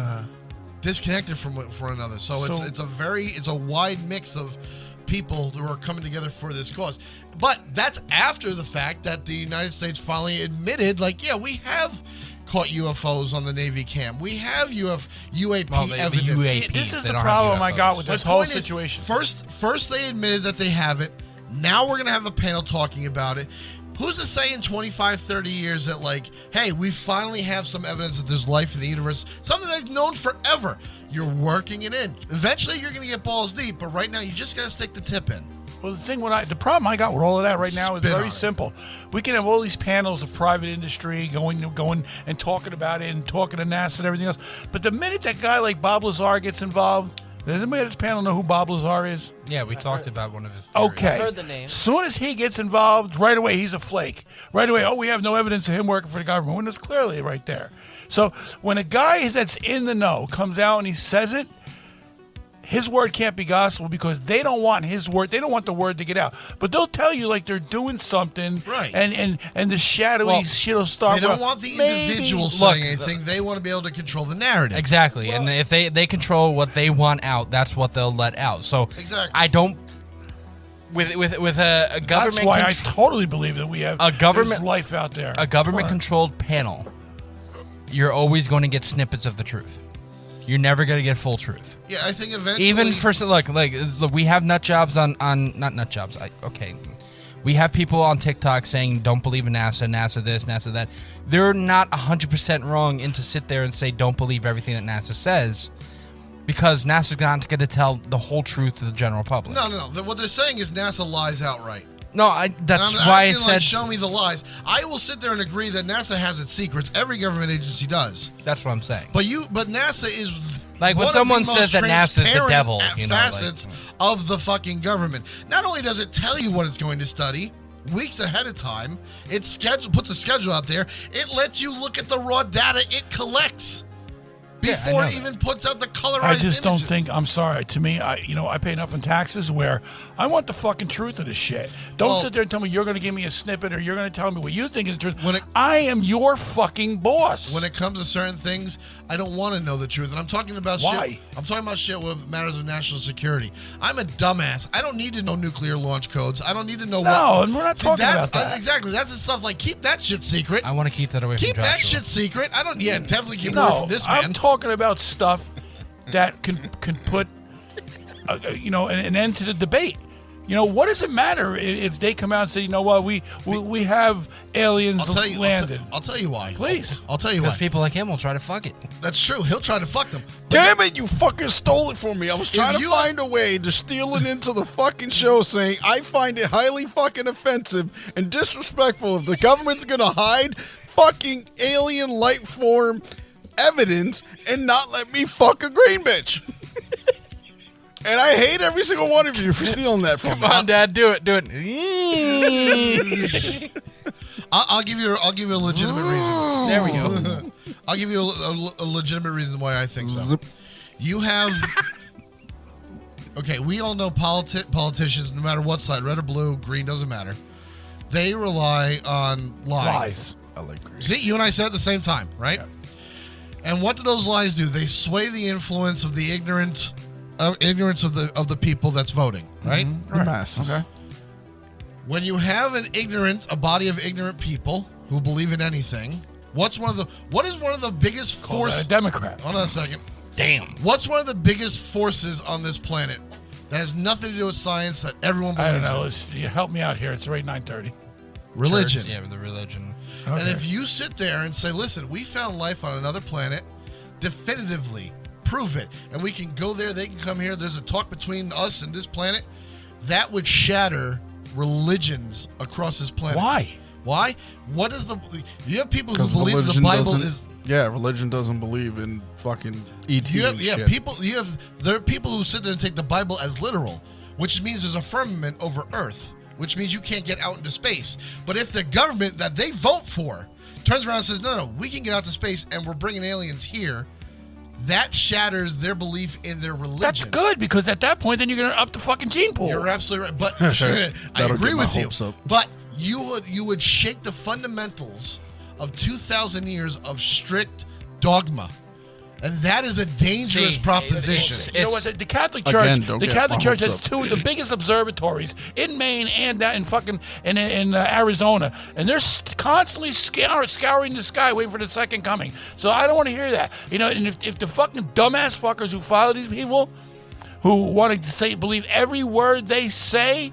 disconnected from one another. So it's a wide mix of people who are coming together for this cause. But that's after the fact that the United States finally admitted, like, yeah, we have caught UFOs on the Navy cam. We have UAP
Well, the
evidence.
UAP.
This is
They
the
don't have
problem I got
UFOs.
with
My
this whole
point is,
situation.
First they admitted that they have it. Now we're going to have a panel talking about it. Who's to say in 25, 30 years that, like, hey, we finally have some evidence that there's life in the universe, something they've known forever. You're working it in. Eventually you're going to get balls deep, but right now you just got to stick the tip in.
Well, the problem I got with all of that right now is
Spin on
very
it.
simple. We can have all these panels of private industry going and talking about it and talking to NASA and everything else. But the minute that guy like Bob Lazar gets involved, does anybody at this panel know who Bob Lazar is?
Yeah, we talked about one of his theories.
Okay.
I've heard the name.
Soon as he gets involved, right away he's a flake. Right away, we have no evidence of him working for the government. When it's clearly right there. So when a guy that's in the know comes out and he says it, his word can't be gospel because they don't want his word. They don't want the word to get out. But they'll tell you like they're doing something,
Right.
And the shadowy
Well,
shit will start.
They don't
with,
want the
maybe-
individual
Look,
saying anything. They want to be able to control the narrative.
Exactly, and if they control what they want out, that's what they'll let out. So
Exactly.
I don't. With a government.
That's why I
contr-
totally believe that we have
A government-
there's life out there.
a government-controlled panel, you're always going to get snippets of the truth. You're never going to get full truth.
Yeah, I think eventually.
Even for look, we have nut jobs on not nut jobs. Okay, we have people on TikTok saying don't believe in NASA, NASA this, NASA that. They're not 100% wrong in to sit there and say don't believe everything that NASA says, because NASA's not going to tell the whole truth to the general public.
No. What they're saying is NASA lies outright.
No, that's why I
asking,
said.
like, show me the lies. I will sit there and agree that NASA has its secrets. Every government agency does.
That's what I'm saying.
But NASA is
Like, when
one of
someone
the
says
most
that NASA's the
transparent
devil, you know, like-
facets of the fucking government. Not only does it tell you what it's going to study weeks ahead of time, puts a schedule out there. It lets you look at the raw data it collects. before it
that.
even puts out the colorized
I just don't
images.
think. I'm sorry. To me, I pay enough in taxes where I want the fucking truth of this shit. Don't
Well-
sit there and tell me you're going to give me a snippet or you're going to tell me what you think is the truth.
When it-
I am your fucking boss.
When it comes to certain things, I don't want to know the truth. And I'm talking about
Why?
shit. I'm talking about shit with matters of national security. I'm a dumbass. I don't need to know nuclear launch codes. I don't need to know
No, and we're not talking
that's-
about that.
Exactly. That's the stuff like keep that shit secret.
I want to keep that away
Keep
from
that
Joshua.
shit secret. I don't. Yeah, definitely keep it away
no,
from this
I'm
man.
talking about stuff that can put, an end to the debate. What does it matter if they come out and say, you know what, we have aliens landed?
I'll tell you why.
Please.
I'll tell you why.
Because people like him will try to fuck it.
That's true. He'll try to fuck them.
Damn it, you fucking stole it from me. I was trying to
you-
find a way to steal it into the fucking show saying I find it highly fucking offensive and disrespectful if the government's gonna hide fucking alien life form evidence and not let me fuck a green bitch. And I hate every single one of you for stealing that from me.
Come on, Dad, do it.
I'll give you a legitimate reason.
There we go.
I'll give you a legitimate reason why I think so.
Zip.
You have. Okay, we all know politicians, no matter what side, red or blue, green, doesn't matter. They rely on
Lies.
I like green.
See, you and I said at the same time, right? And what do those lies do? They sway the influence of the ignorance of the people that's voting, right?
The masses.
Okay.
When you have a body of ignorant people who believe in anything, what is one of the biggest
Call that a
forces?
Democrat.
Hold on a second.
Damn.
What's one of the biggest forces on this planet that has nothing to do with science that everyone
I
believes
don't know.
in?
You help me out here. It's right 9:30.
Religion.
Yeah, the religion.
Okay.
And if you sit there and say, listen, we found life on another planet, definitively prove it, and we can go there, they can come here, there's a talk between us and this planet, that would shatter religions across this planet.
Why?
What is you have people who
Because
believe the
religion
Bible
doesn't.
is.
Yeah, religion doesn't believe in fucking ET
You have,
and
yeah,
shit.
there are people who sit there and take the Bible as literal, which means there's a firmament over Earth, which means you can't get out into space. But if the government that they vote for turns around and says, no, we can get out to space and we're bringing aliens here, that shatters their belief in their religion.
That's good because at that point, then you're going to up the fucking gene pool.
You're absolutely right. But I
That'll
agree
get my
with you.
hopes up.
But you would shake the fundamentals of 2,000 years of strict dogma. And that is a dangerous
See,
proposition.
You know what? The Catholic
Again,
Church,
don't
the
get
Catholic
my
Church
hopes
has
up.
two of the biggest observatories in Maine and in fucking in Arizona, and they're constantly scouring the sky, waiting for the second coming. So I don't want to hear that. And if the fucking dumbass fuckers who follow these people, who want to believe every word they say.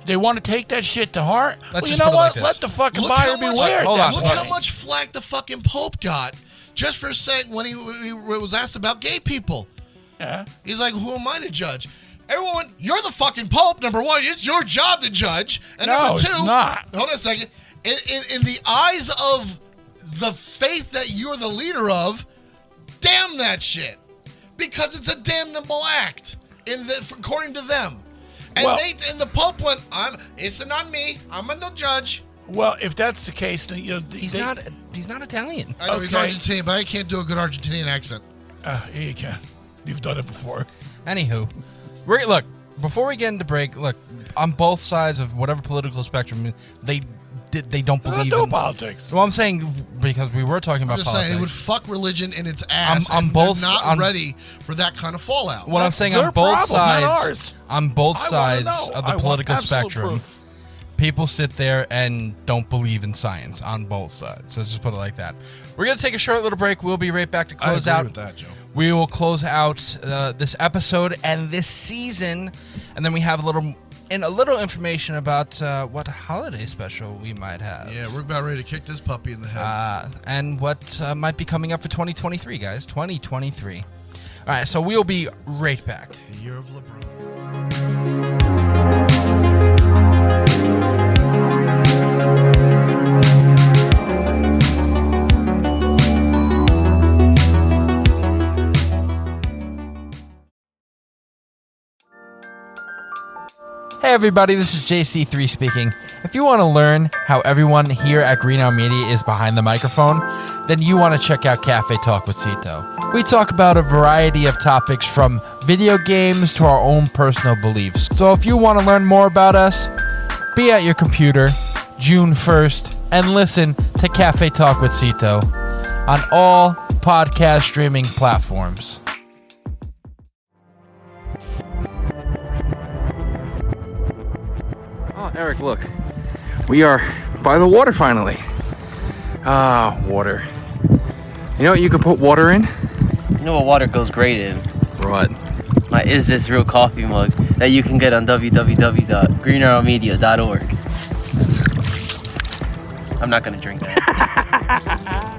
They want to take that shit to heart.
Let's
You
just
know
put it
what?
like
Let
this.
the fucking
Look
buyer
how much-
beware.
Hold on,
Look
hold
how
on.
much flack the fucking Pope got just for saying when he was asked about gay people.
Yeah.
He's like, who am I to judge? Everyone, you're the fucking Pope, number one. It's your job to judge. And
No,
number two,
it's not.
Hold on a second. In the eyes of the faith that you're the leader of, damn that shit. Because it's a damnable act, according to them. And,
Well-
and the Pope went, it's not me. I'm no judge.
Well, if that's the case, then
He's not Italian.
I know he's
Okay.
Argentinian, but I can't do a good Argentinian accent.
Yeah, you can. You've done it before.
Anywho, look, before we get into break, look, on both sides of whatever political spectrum, they don't
They're not
believe
doing
in
politics.
Well, I'm saying because we were talking
I'm
about
just
politics.
saying it would fuck religion in its ass.
On
and
both-
they're not
on-
ready for that kind of fallout.
What I'm
That's
saying
their
on both
problem, not
sides,
ours.
on both
I wanna
sides
know.
of
I
the
want
political
absolute
spectrum,
proof.
people sit there and don't believe in science on both sides. So let's just put it like that. We're gonna take a short little break. We'll be right back to
I
close
agree
out.
with that, Joe.
We will close out this episode and this season, and then we have a little information about what holiday special we might have.
Yeah, we're about ready to kick this puppy in the head.
And what might be coming up for 2023, guys. 2023. All right, so we'll be right back.
The year of LeBron.
Hey everybody, this is JC3 speaking. If you want to learn how everyone here at Green Hour Media is behind the microphone, then you want to check out Cafe Talk with Cito. We talk about a variety of topics from video games to our own personal beliefs. So if you want to learn more about us, be at your computer June 1st and listen to Cafe Talk with Cito on all podcast streaming platforms.
Oh, Eric, look. We are by the water finally. Ah, water. You know what you can put water in?
You know what water goes great in?
What?
My Is This Real coffee mug that you can get on www.greenarrowmedia.org. I'm not gonna drink that.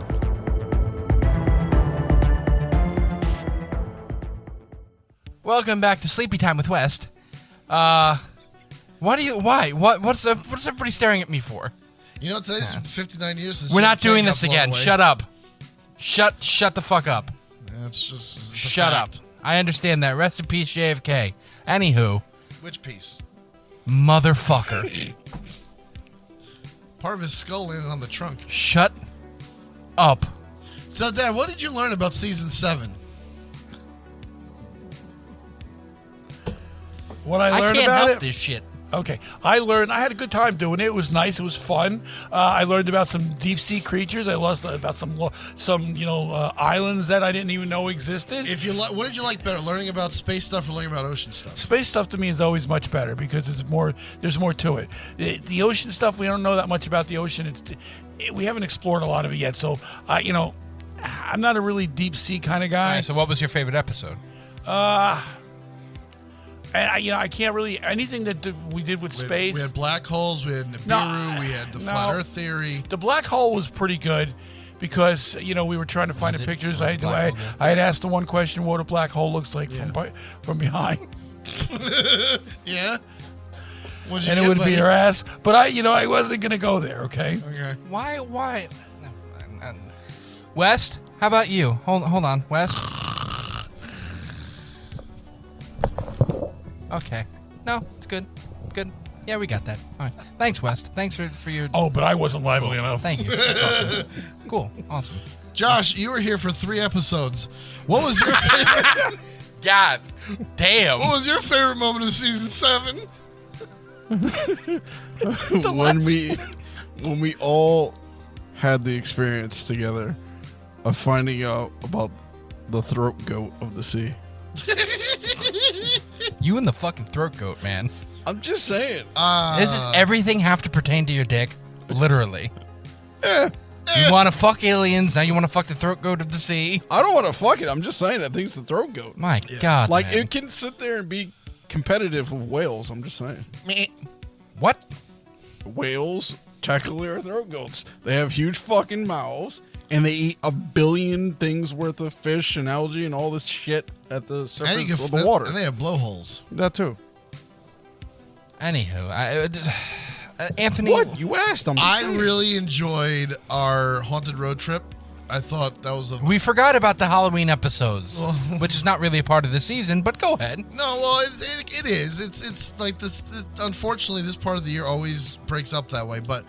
Welcome back to Sleepy Time with West. What's everybody staring at me for?
You know, today's 59 years since
We're not
Jim
doing
got
this
blown
again.
away.
Shut up. Shut the fuck up.
That's just it's a
Shut up.
fact.
I understand that. Rest in peace, JFK. Anywho,
Which piece?
motherfucker.
Part of his skull landed on the trunk.
Shut up.
So, Dad, what did you learn about season 7?
What I
I
learned
can't
about
help
it.
this shit.
Okay, I had a good time doing it. It was nice. It was fun. I learned about some deep sea creatures. I lost about some islands that I didn't even know existed.
What did you like better, learning about space stuff or learning about ocean stuff?
Space stuff to me is always much better because there's more to it. The ocean stuff, we don't know that much about the ocean. We haven't explored a lot of it yet. So I'm not a really deep sea kind of
All
guy.
right, so what was your favorite episode?
And I can't really anything that we did with space.
We had black holes. We had Nibiru.
No,
we had the
no.
flat Earth theory.
The black hole was pretty good because we were trying to find the pictures. I had asked the one question: what a black hole looks like from behind,
Yeah. What'd you
and it
get,
would
buddy?
be your ass. But I wasn't gonna go there. Okay.
Okay.
Why? West, how about you? Hold on, West. Okay. No, it's good. Good. Yeah, we got that. All right. Thanks, West. Thanks for your...
Oh, but I wasn't lively enough.
Thank you. That's awesome. Cool. Awesome.
Josh, you were here for 3 episodes. What was your favorite?
God damn.
What was your favorite moment of season 7?
when we all had the experience together of finding out about the throat goat of the sea.
You and the fucking throat goat, man.
I'm just saying.
Does everything have to pertain to your dick? Literally.
Yeah.
You want to fuck aliens, now you want to fuck the throat goat of the sea?
I don't want to fuck it. I'm just saying I think it's the throat goat.
My God,
Like,
man.
it can sit there and be competitive with whales. I'm just saying.
What?
Whales technically are throat goats. They have huge fucking mouths, and they eat a billion things worth of fish and algae and all this shit at the surface of the water.
And they have blowholes.
That too.
Anywho, Anthony...
What? You asked. I'm just
I
saying.
really enjoyed our haunted road trip. I thought that was
We forgot about the Halloween episodes, which is not really a part of the season, but go ahead.
No, well, it is. It's like this. Unfortunately, this part of the year always breaks up that way. But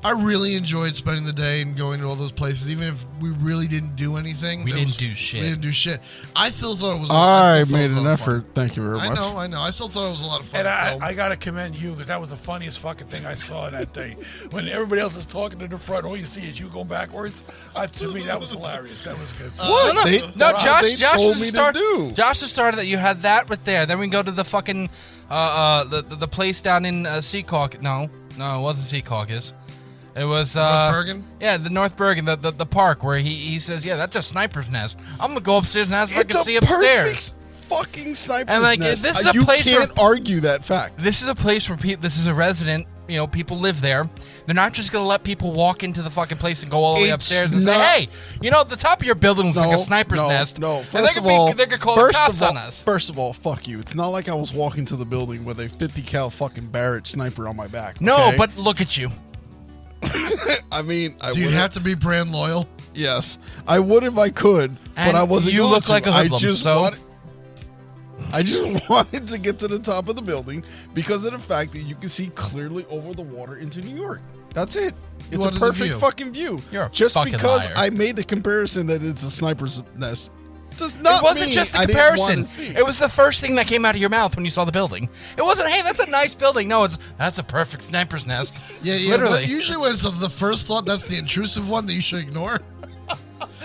I really enjoyed spending the day and going to all those places, even if we really didn't do anything.
We
It
didn't
was-
do shit.
We didn't do shit. I still thought it was.
I
still thought it
made
was a
an
lot of fun.
effort. Thank you very much.
I know. I still thought it was a lot of fun.
And
to film.
I got to commend you because that was the funniest fucking thing I saw in that day. When everybody else is talking to the front, all you see is you going backwards. To me, that was hilarious. That was good.
What?
No,
They-
no, Josh.
they
Josh
told
is
me
the
to
start.
do.
Josh has started that you had that right there. Then we go to the fucking the place down in Sea Caucus. No, it wasn't Sea Caucus. It was
North Bergen?
Yeah, the North Bergen, the park where he says, yeah, that's a sniper's nest. I'm gonna go upstairs and ask if I
It's
can
a
see upstairs.
perfect fucking sniper's
And, like,
nest.
this is a
You
place where-
can't argue that fact.
This is a place where this is a resident. People live there. They're not just gonna let people walk into the fucking place and go all the way
It's
upstairs and
not-
say, hey, the top of your building looks like a sniper's nest.
No,
and
first of all,
they could call the
first
cops
of all-
on us.
First of all, fuck you. It's not like I was walking to the building with a 50 cal fucking Barrett sniper on my back.
No,
okay?
but look at you.
I mean, I
Do you
would
have to be brand loyal?
Yes, I would if I could,
And
but I wasn't.
you
going
look
to.
like a
I
hoodlum,
just
so-
want. I just wanted to get to the top of the building because of the fact that you can see clearly over the water into New York. That's it. It's a
wanted the
perfect
view.
fucking view.
You're a
just
fucking
because
liar.
I made the comparison that it's a sniper's nest does not
It wasn't
mean
just a
I didn't want
comparison.
to see
It was the first thing that came out of your mouth when you saw the building. It wasn't, hey, that's a nice building. No, that's a perfect sniper's nest.
Yeah.
Literally.
But usually when it's the first thought, that's the intrusive one that you should ignore.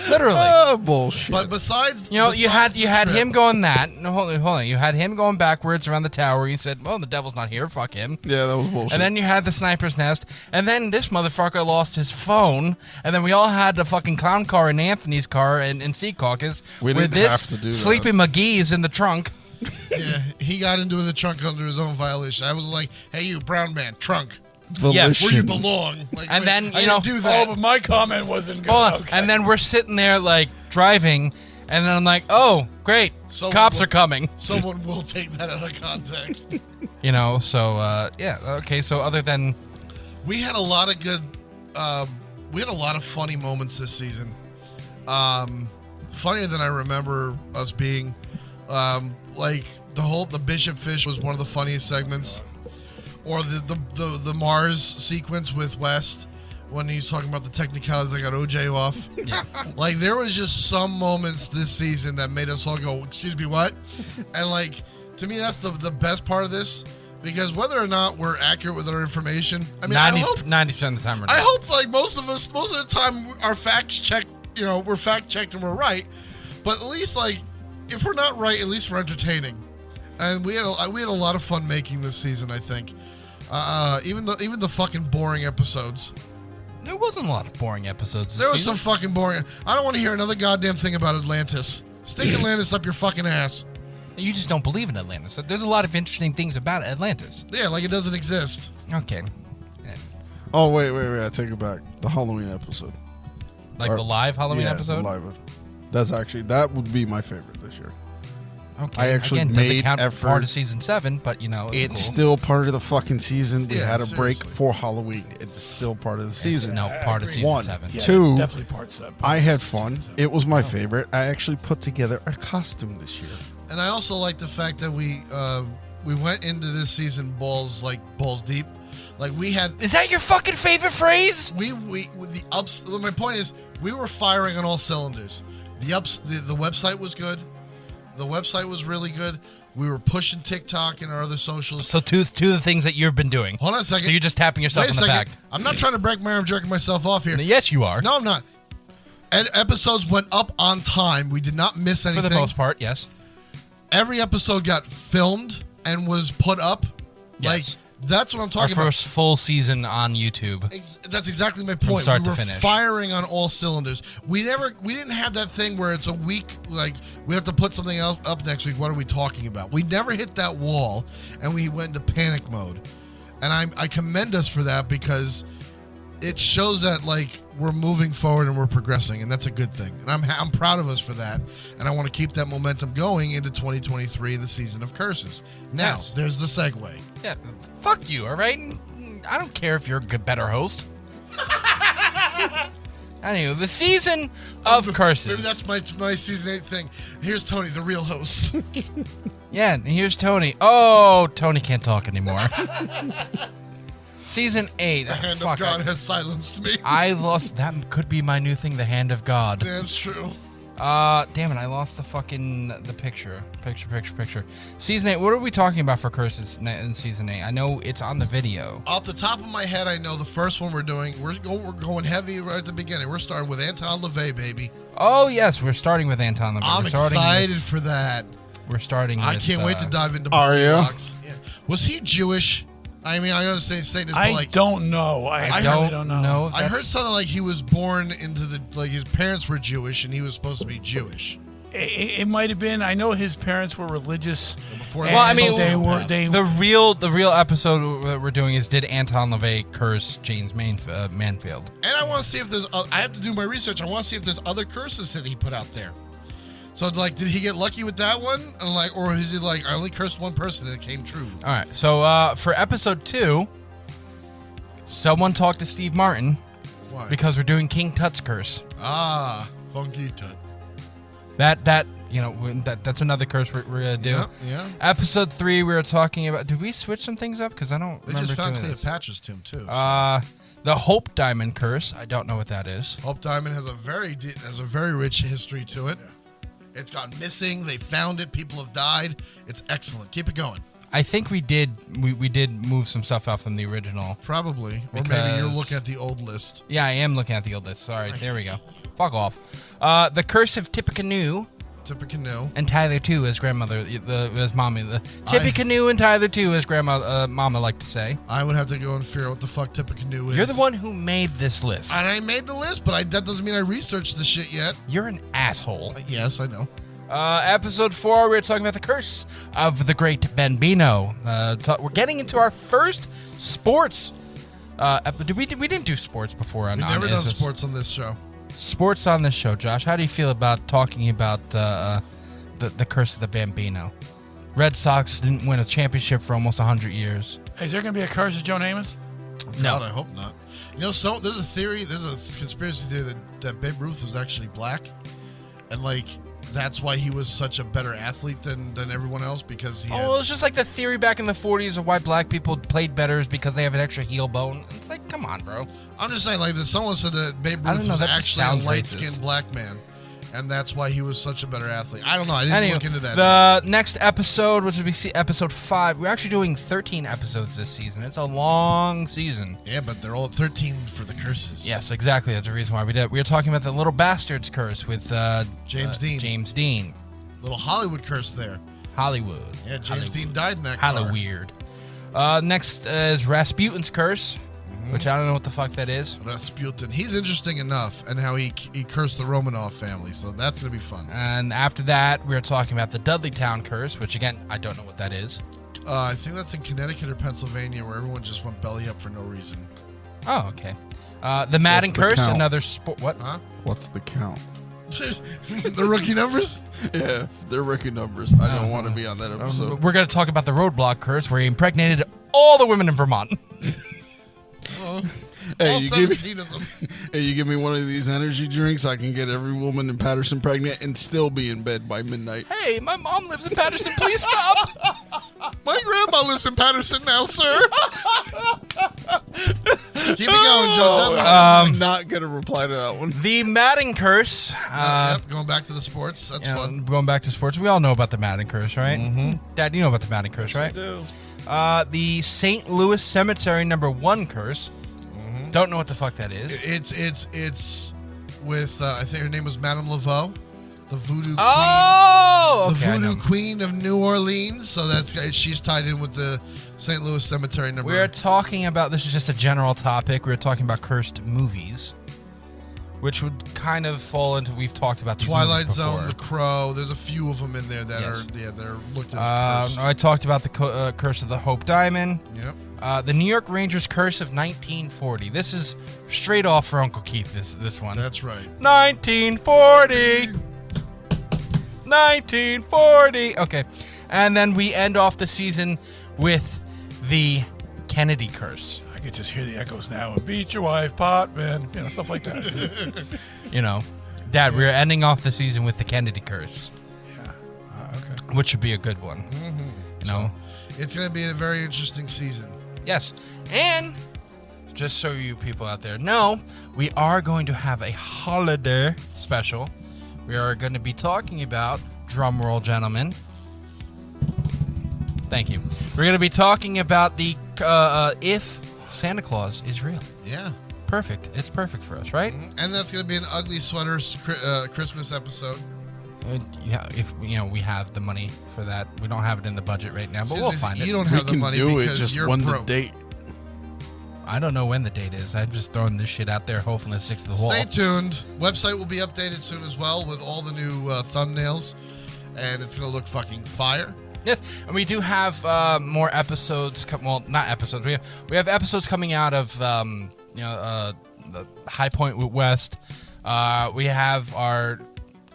Literally.
Oh, bullshit.
But besides,
You know, you had
besides the trip-
him going that. No, hold on. You had him going backwards around the tower. You said, "Well, the devil's not here. Fuck him."
yeah, that was bullshit.
And then you had the sniper's nest. And then this motherfucker lost his phone. And then we all had the fucking clown car in Anthony's car in Sea Caucus.
We
with
didn't
this
have to do that.
Sleepy McGee's in the trunk.
Yeah, he got into the trunk under his own violation. I was like, "Hey, you brown man, trunk,
Volition.
where you belong." Like,
And
wait,
then,
I
you know-
didn't do
Oh,
that.
but my comment wasn't good.
Hold on.
Okay.
And then we're sitting there like driving. And then I'm like, oh, great.
So
Cops
what-
are coming.
Someone will take that out of context.
You know, so, yeah. Okay, so other than...
We had a lot of good. We had a lot of funny moments this season. Funnier than I remember us being. Like the Bishop Fish was one of the funniest segments, or the Mars sequence with West when he's talking about the technicalities that got OJ off.
Yeah.
Like there was just some moments this season that made us all go, "Excuse me, what?" And like to me, that's the best part of this. Because whether or not we're accurate with our information, I mean,
90% of the time we're not.
I hope like most of the time our facts checked, we're fact checked and we're right. But at least like if we're not right, at least we're entertaining. And we had a lot of fun making this season, I think. Even the fucking boring episodes.
There wasn't a lot of boring episodes this
There was
season.
some fucking boring. I don't want to hear another goddamn thing about Atlantis. Stick Atlantis up your fucking ass.
You just don't believe in Atlantis. There's a lot of interesting things about Atlantis.
Yeah, like it doesn't exist.
Okay.
Oh, wait. I take it back. The Halloween episode.
Like
Or-
the live Halloween
yeah,
episode?
The live one. That would be my favorite this year.
Okay.
I actually
Again, doesn't
made
count
effort.
part of season 7, but you know,
It's
cool.
still part of the fucking season. We
Yeah,
had a break
seriously.
for Halloween. It's still part of the
It's
season.
no part of season
One.
7.
Yeah,
Two,
definitely part 7.
I had fun. It was my favorite. I actually put together a costume this year.
And I also like the fact that we went into this season balls deep. Like we had
Is that your fucking favorite phrase?
we with the ups. My point is we were firing on all cylinders. The website was good. The website was really good. We were pushing TikTok and our other socials.
So two of the things that you've been doing.
Hold on a second.
So you're just tapping yourself
Wait a
on the
second.
back.
I'm not trying to break my arm, jerking myself off here.
Yes, you are.
No, I'm not. Episodes went up on time. We did not miss
For
anything.
the most part, yes.
Every episode got filmed and was put up.
Yes.
Like that's what I'm
Our
talking about.
first full season on YouTube.
That's exactly my point.
start
We
to
were
finish.
firing on all cylinders. We didn't have that thing where it's a week, like we have to put something else up next week. What are we talking about? We never hit that wall, and we went into panic mode. And I commend us for that because it shows that like we're moving forward and we're progressing, and that's a good thing. And I'm proud of us for that. And I want to keep that momentum going into 2023, the season of curses. Now,
Yes.
there's the segue.
Yeah, fuck you, all right? I don't care if you're a good, better host. Anyway, the season of curses.
Maybe that's my season 8 thing. Here's Tony, the real host.
Yeah, and here's Tony. Oh, Tony can't talk anymore. Season 8.
The hand
Fuck,
of God has silenced me.
I lost. That could be my new thing, the hand of God.
That's true.
Damn it, I lost the picture. Picture. Season 8, what are we talking about for curses in season 8? I know it's on the video.
Off the top of my head, I know the first one we're doing. We're going heavy right at the beginning. We're starting with Anton LaVey, baby.
Oh, yes, we're starting with Anton LaVey.
I'm excited for that.
We're starting
I
with,
can't wait to dive into
Are ya?
Box. Yeah. Was he Jewish? I mean, I understand saying this, but
I
like
don't know. I really don't know.
I heard something like he was born into like his parents were Jewish and he was supposed to be Jewish.
It might have been. I know his parents were religious.
Before
Well, I mean,
they
the real episode that we're doing is, did Anton LaVey curse James Manfield?
And I want to see if there's. I have to do my research. I want to see if there's other curses that he put out there. So, like, did he get lucky with that one? And like, or is he like, I only cursed one person and it came true?
All right, so for episode 2, someone talked to Steve Martin
Why?
because we're doing King Tut's curse.
Funky Tut.
That that's another curse we're gonna do.
Yeah.
Episode 3, we were talking about. Did we switch some things up? Because I don't
They
remember
just found
doing this.
Cleopatra's tomb too.
The Hope Diamond curse. I don't know what that is.
Hope Diamond has a very rich history to it. It's gone missing. They found it. People have died. It's excellent. Keep it going.
I think we did move some stuff out from the original.
Probably. Or maybe
Because-
you're looking at the old list.
Yeah, I am looking at the old list. Sorry, there we go. Fuck off. The curse of Tippecanoe
Tippecanoe.
and Tyler too, as grandmother, as mommy. The Tippecanoe and Tyler too, as mama like to say.
I would have to go and figure out what the fuck Tippecanoe is.
You're the one who made this list.
And I made the list, but that doesn't mean I researched the shit yet.
You're an asshole.
Yes, I know.
Episode 4, we were talking about the curse of the great Bambino. We're getting into our first sports. We didn't do sports before on
We've never
on
done
Is This-
sports on this show.
Sports on this show, Josh. How do you feel about talking about the curse of the Bambino? Red Sox didn't win a championship for almost 100 years.
Hey, is there going to be a curse of Joe Namath?
No.
God, I hope not. There's a conspiracy theory that Babe Ruth was actually black, and that's why he was such a better athlete than everyone else, because he had...
Oh, it's just like the theory back in the 40s of why black people played better is because they have an extra heel bone. It's like, come on, bro.
I'm just saying, someone said that Babe
I
Ruth
don't know,
was
that just
actually a
sounds
light-skinned
racist.
black man, and that's why he was such a better athlete. I don't know. I didn't
Anyway,
look into that.
the next episode, which will be episode 5, we're actually doing 13 episodes this season. It's a long season.
Yeah, but they're all at 13 for the curses.
Yes, exactly. That's the reason why we did it. We were talking about the Little Bastards curse with
James Dean.
James Dean.
Little Hollywood curse there.
Hollywood.
Yeah, James
Hollywood.
Dean died in that car.
Hollyweird. Next is Rasputin's curse, which I don't know what the fuck that is.
Rasputin. He's interesting enough, and how he cursed the Romanov family, so that's going to be fun.
And after that, we were talking about the Dudleytown curse, which again, I don't know what that is.
I think that's in Connecticut or Pennsylvania, where everyone just went belly up for no reason.
Oh, okay. The Madden
What's the
curse,
count?
another sport. What?
Huh?
What's the count?
The rookie numbers?
Yeah, they're rookie numbers. I don't want to be on that episode.
We're going to talk about the Roadblock curse, where he impregnated all the women in Vermont.
Hey,
All
you give me,
17 of them.
hey, you give me one of these energy drinks, I can get every woman in Patterson pregnant and still be in bed by midnight.
Hey, my mom lives in Patterson. Please stop.
My grandma lives in Patterson now, sir. Keep it going, Joe.
I'm not gonna reply to that one.
The Madden curse.
Yep, going back to the sports. That's fun.
Going back to sports. We all know about the Madden curse, right? Mm-hmm. Dad, you know about the Madden curse, right?
I do.
The St. Louis Cemetery #1 curse. Don't know what the fuck that is.
It's with I think her name was Madame Laveau, the voodoo queen.
Oh,
The
okay, I
voodoo
know.
queen of New Orleans. So she's tied in with the St. Louis Cemetery number.
We're talking about, this is just a general topic. We're talking about cursed movies, which would kind of fall into, we've talked about these
Twilight
movies before.
Zone, The Crow. There's a few of them in there that
Yes.
they're looked at as cursed.
I talked about the curse of the Hope Diamond.
Yep.
The New York Rangers curse of 1940. This is straight off for Uncle Keith, this one.
That's right.
1940. 1940. Okay. And then we end off the season with the Kennedy curse.
I could just hear the echoes now. Beat your wife, pot, man. Stuff like that.
You know, Dad, we're ending off the season with the Kennedy curse,
Okay.
which should be a good one. You know?
It's going to be a very interesting season.
Yes. And just so you people out there know, we are going to have a holiday special. We are going to be talking about, drum roll, gentlemen. Thank you. We're going to be talking about the if Santa Claus is real.
Yeah.
Perfect. It's perfect for us, right?
And that's going to be an ugly sweaters Christmas episode.
Yeah, if we have the money for that. We don't have it in the budget right now, but we'll find it.
You don't
We
have the
can
money
do it,
because
just
you're
when the
broke.
date.
I don't know when the date is. I'm just throwing this shit out there, hoping it sticks to the wall.
Stay tuned. Website will be updated soon as well with all the new thumbnails, and it's going to look fucking fire.
Yes, and we do have more episodes. Well, not episodes. We have episodes coming out of the High Point with West. We have our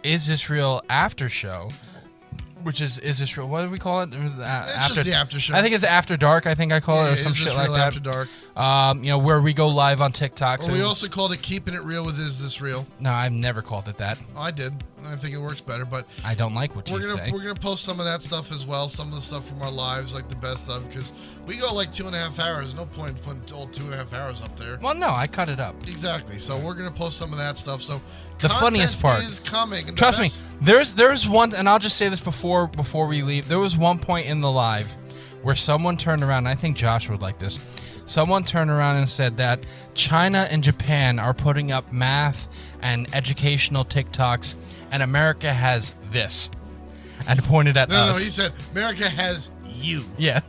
Is This Real after show, which is this real? What do we call it?
It's just the after show.
I think it's After Dark. I think I call it, or some
Is
shit
This
like
Real
that.
After Dark.
Where we go live on TikTok.
Or we also called it Keeping It Real with Is This Real.
No, I've never called it that.
Oh, I did. And I think it works better, but
I don't like what you say.
we're gonna post some of that stuff as well. Some of the stuff from our lives, like the best of, because we go like 2.5 hours. No point in putting all 2.5 hours up there.
Well, no, I cut it up.
Exactly. So we're gonna post some of that stuff. So
The funniest part
is coming. And
Trust me, there's one, and I'll just say this before we leave. There was one point in the live where someone turned around, and I think Josh would like this. Someone turned around and said that China and Japan are putting up math and educational TikToks, and America has this, and pointed at us.
No, he said America has you.
Yeah.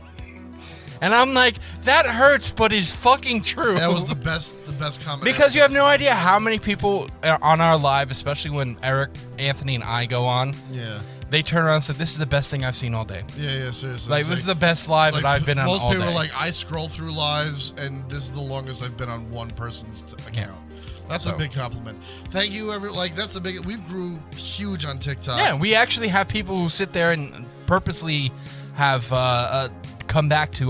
And I'm like, that hurts, but it's fucking true.
That was the best comment.
Because you have no idea how many people on our live, especially when Eric, Anthony, and I go on.
Yeah.
They turn around and say, "This is the best thing I've seen all day."
Yeah, seriously.
Like, this is the best live that I've been on all day.
Most people are like, I scroll through lives, and this is the longest I've been on one person's account.
Yeah.
That's a big compliment. Thank you, that's the big. We grew huge on TikTok.
Yeah, we actually have people who sit there and purposely have come back to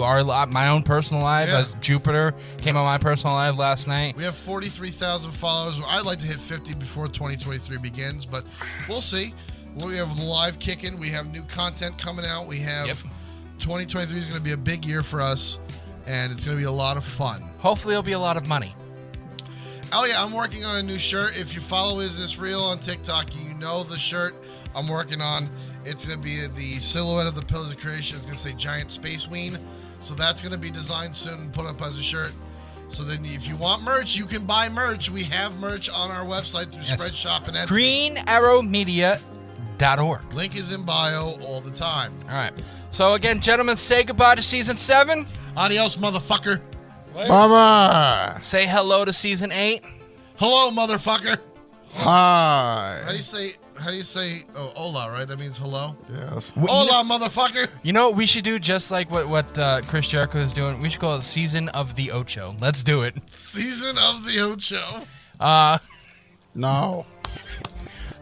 my own personal live, as Jupiter came on my personal live last night.
We have 43,000 followers. I'd like to hit 50 before 2023 begins, but we'll see. We have live kicking. We have new content coming out. We have 2023 is going to be a big year for us, and it's going to be a lot of fun.
Hopefully, it'll be a lot of money.
Oh, yeah, I'm working on a new shirt. If you follow Is This Real on TikTok, you know the shirt I'm working on. It's going to be the silhouette of the Pillars of Creation. It's going to say Giant Space Ween. So that's going to be designed soon and put up as a shirt. So then if you want merch, you can buy merch. We have merch on our website through Spreadshop and Etsy.
GreenArrowMedia.org.
Link is in bio all the time.
All right. So, again, gentlemen, say goodbye to Season 7.
Adios, motherfucker.
Bye-bye.
Say hello to Season 8.
Hello, motherfucker.
Hi.
How do you say, hola, right? That means hello?
Yes.
Hola, motherfucker.
You know what we should do, just like what Chris Jericho is doing? We should call it Season of the Ocho. Let's do it.
Season of the Ocho.
No.
All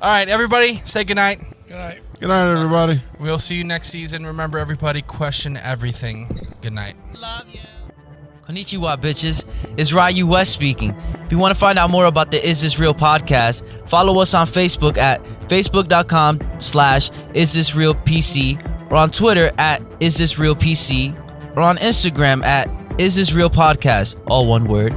right, everybody, say goodnight.
Good night.
Good night, everybody.
We'll see you next season. Remember, everybody, question everything. Good night.
Love you.
Konnichiwa, bitches. It's Ryu West speaking. If you want to find out more about the Is This Real podcast, follow us on Facebook at facebook.com/isthisrealpc, or on Twitter at isthisrealpc, or on Instagram at isthisrealpodcast, all one word.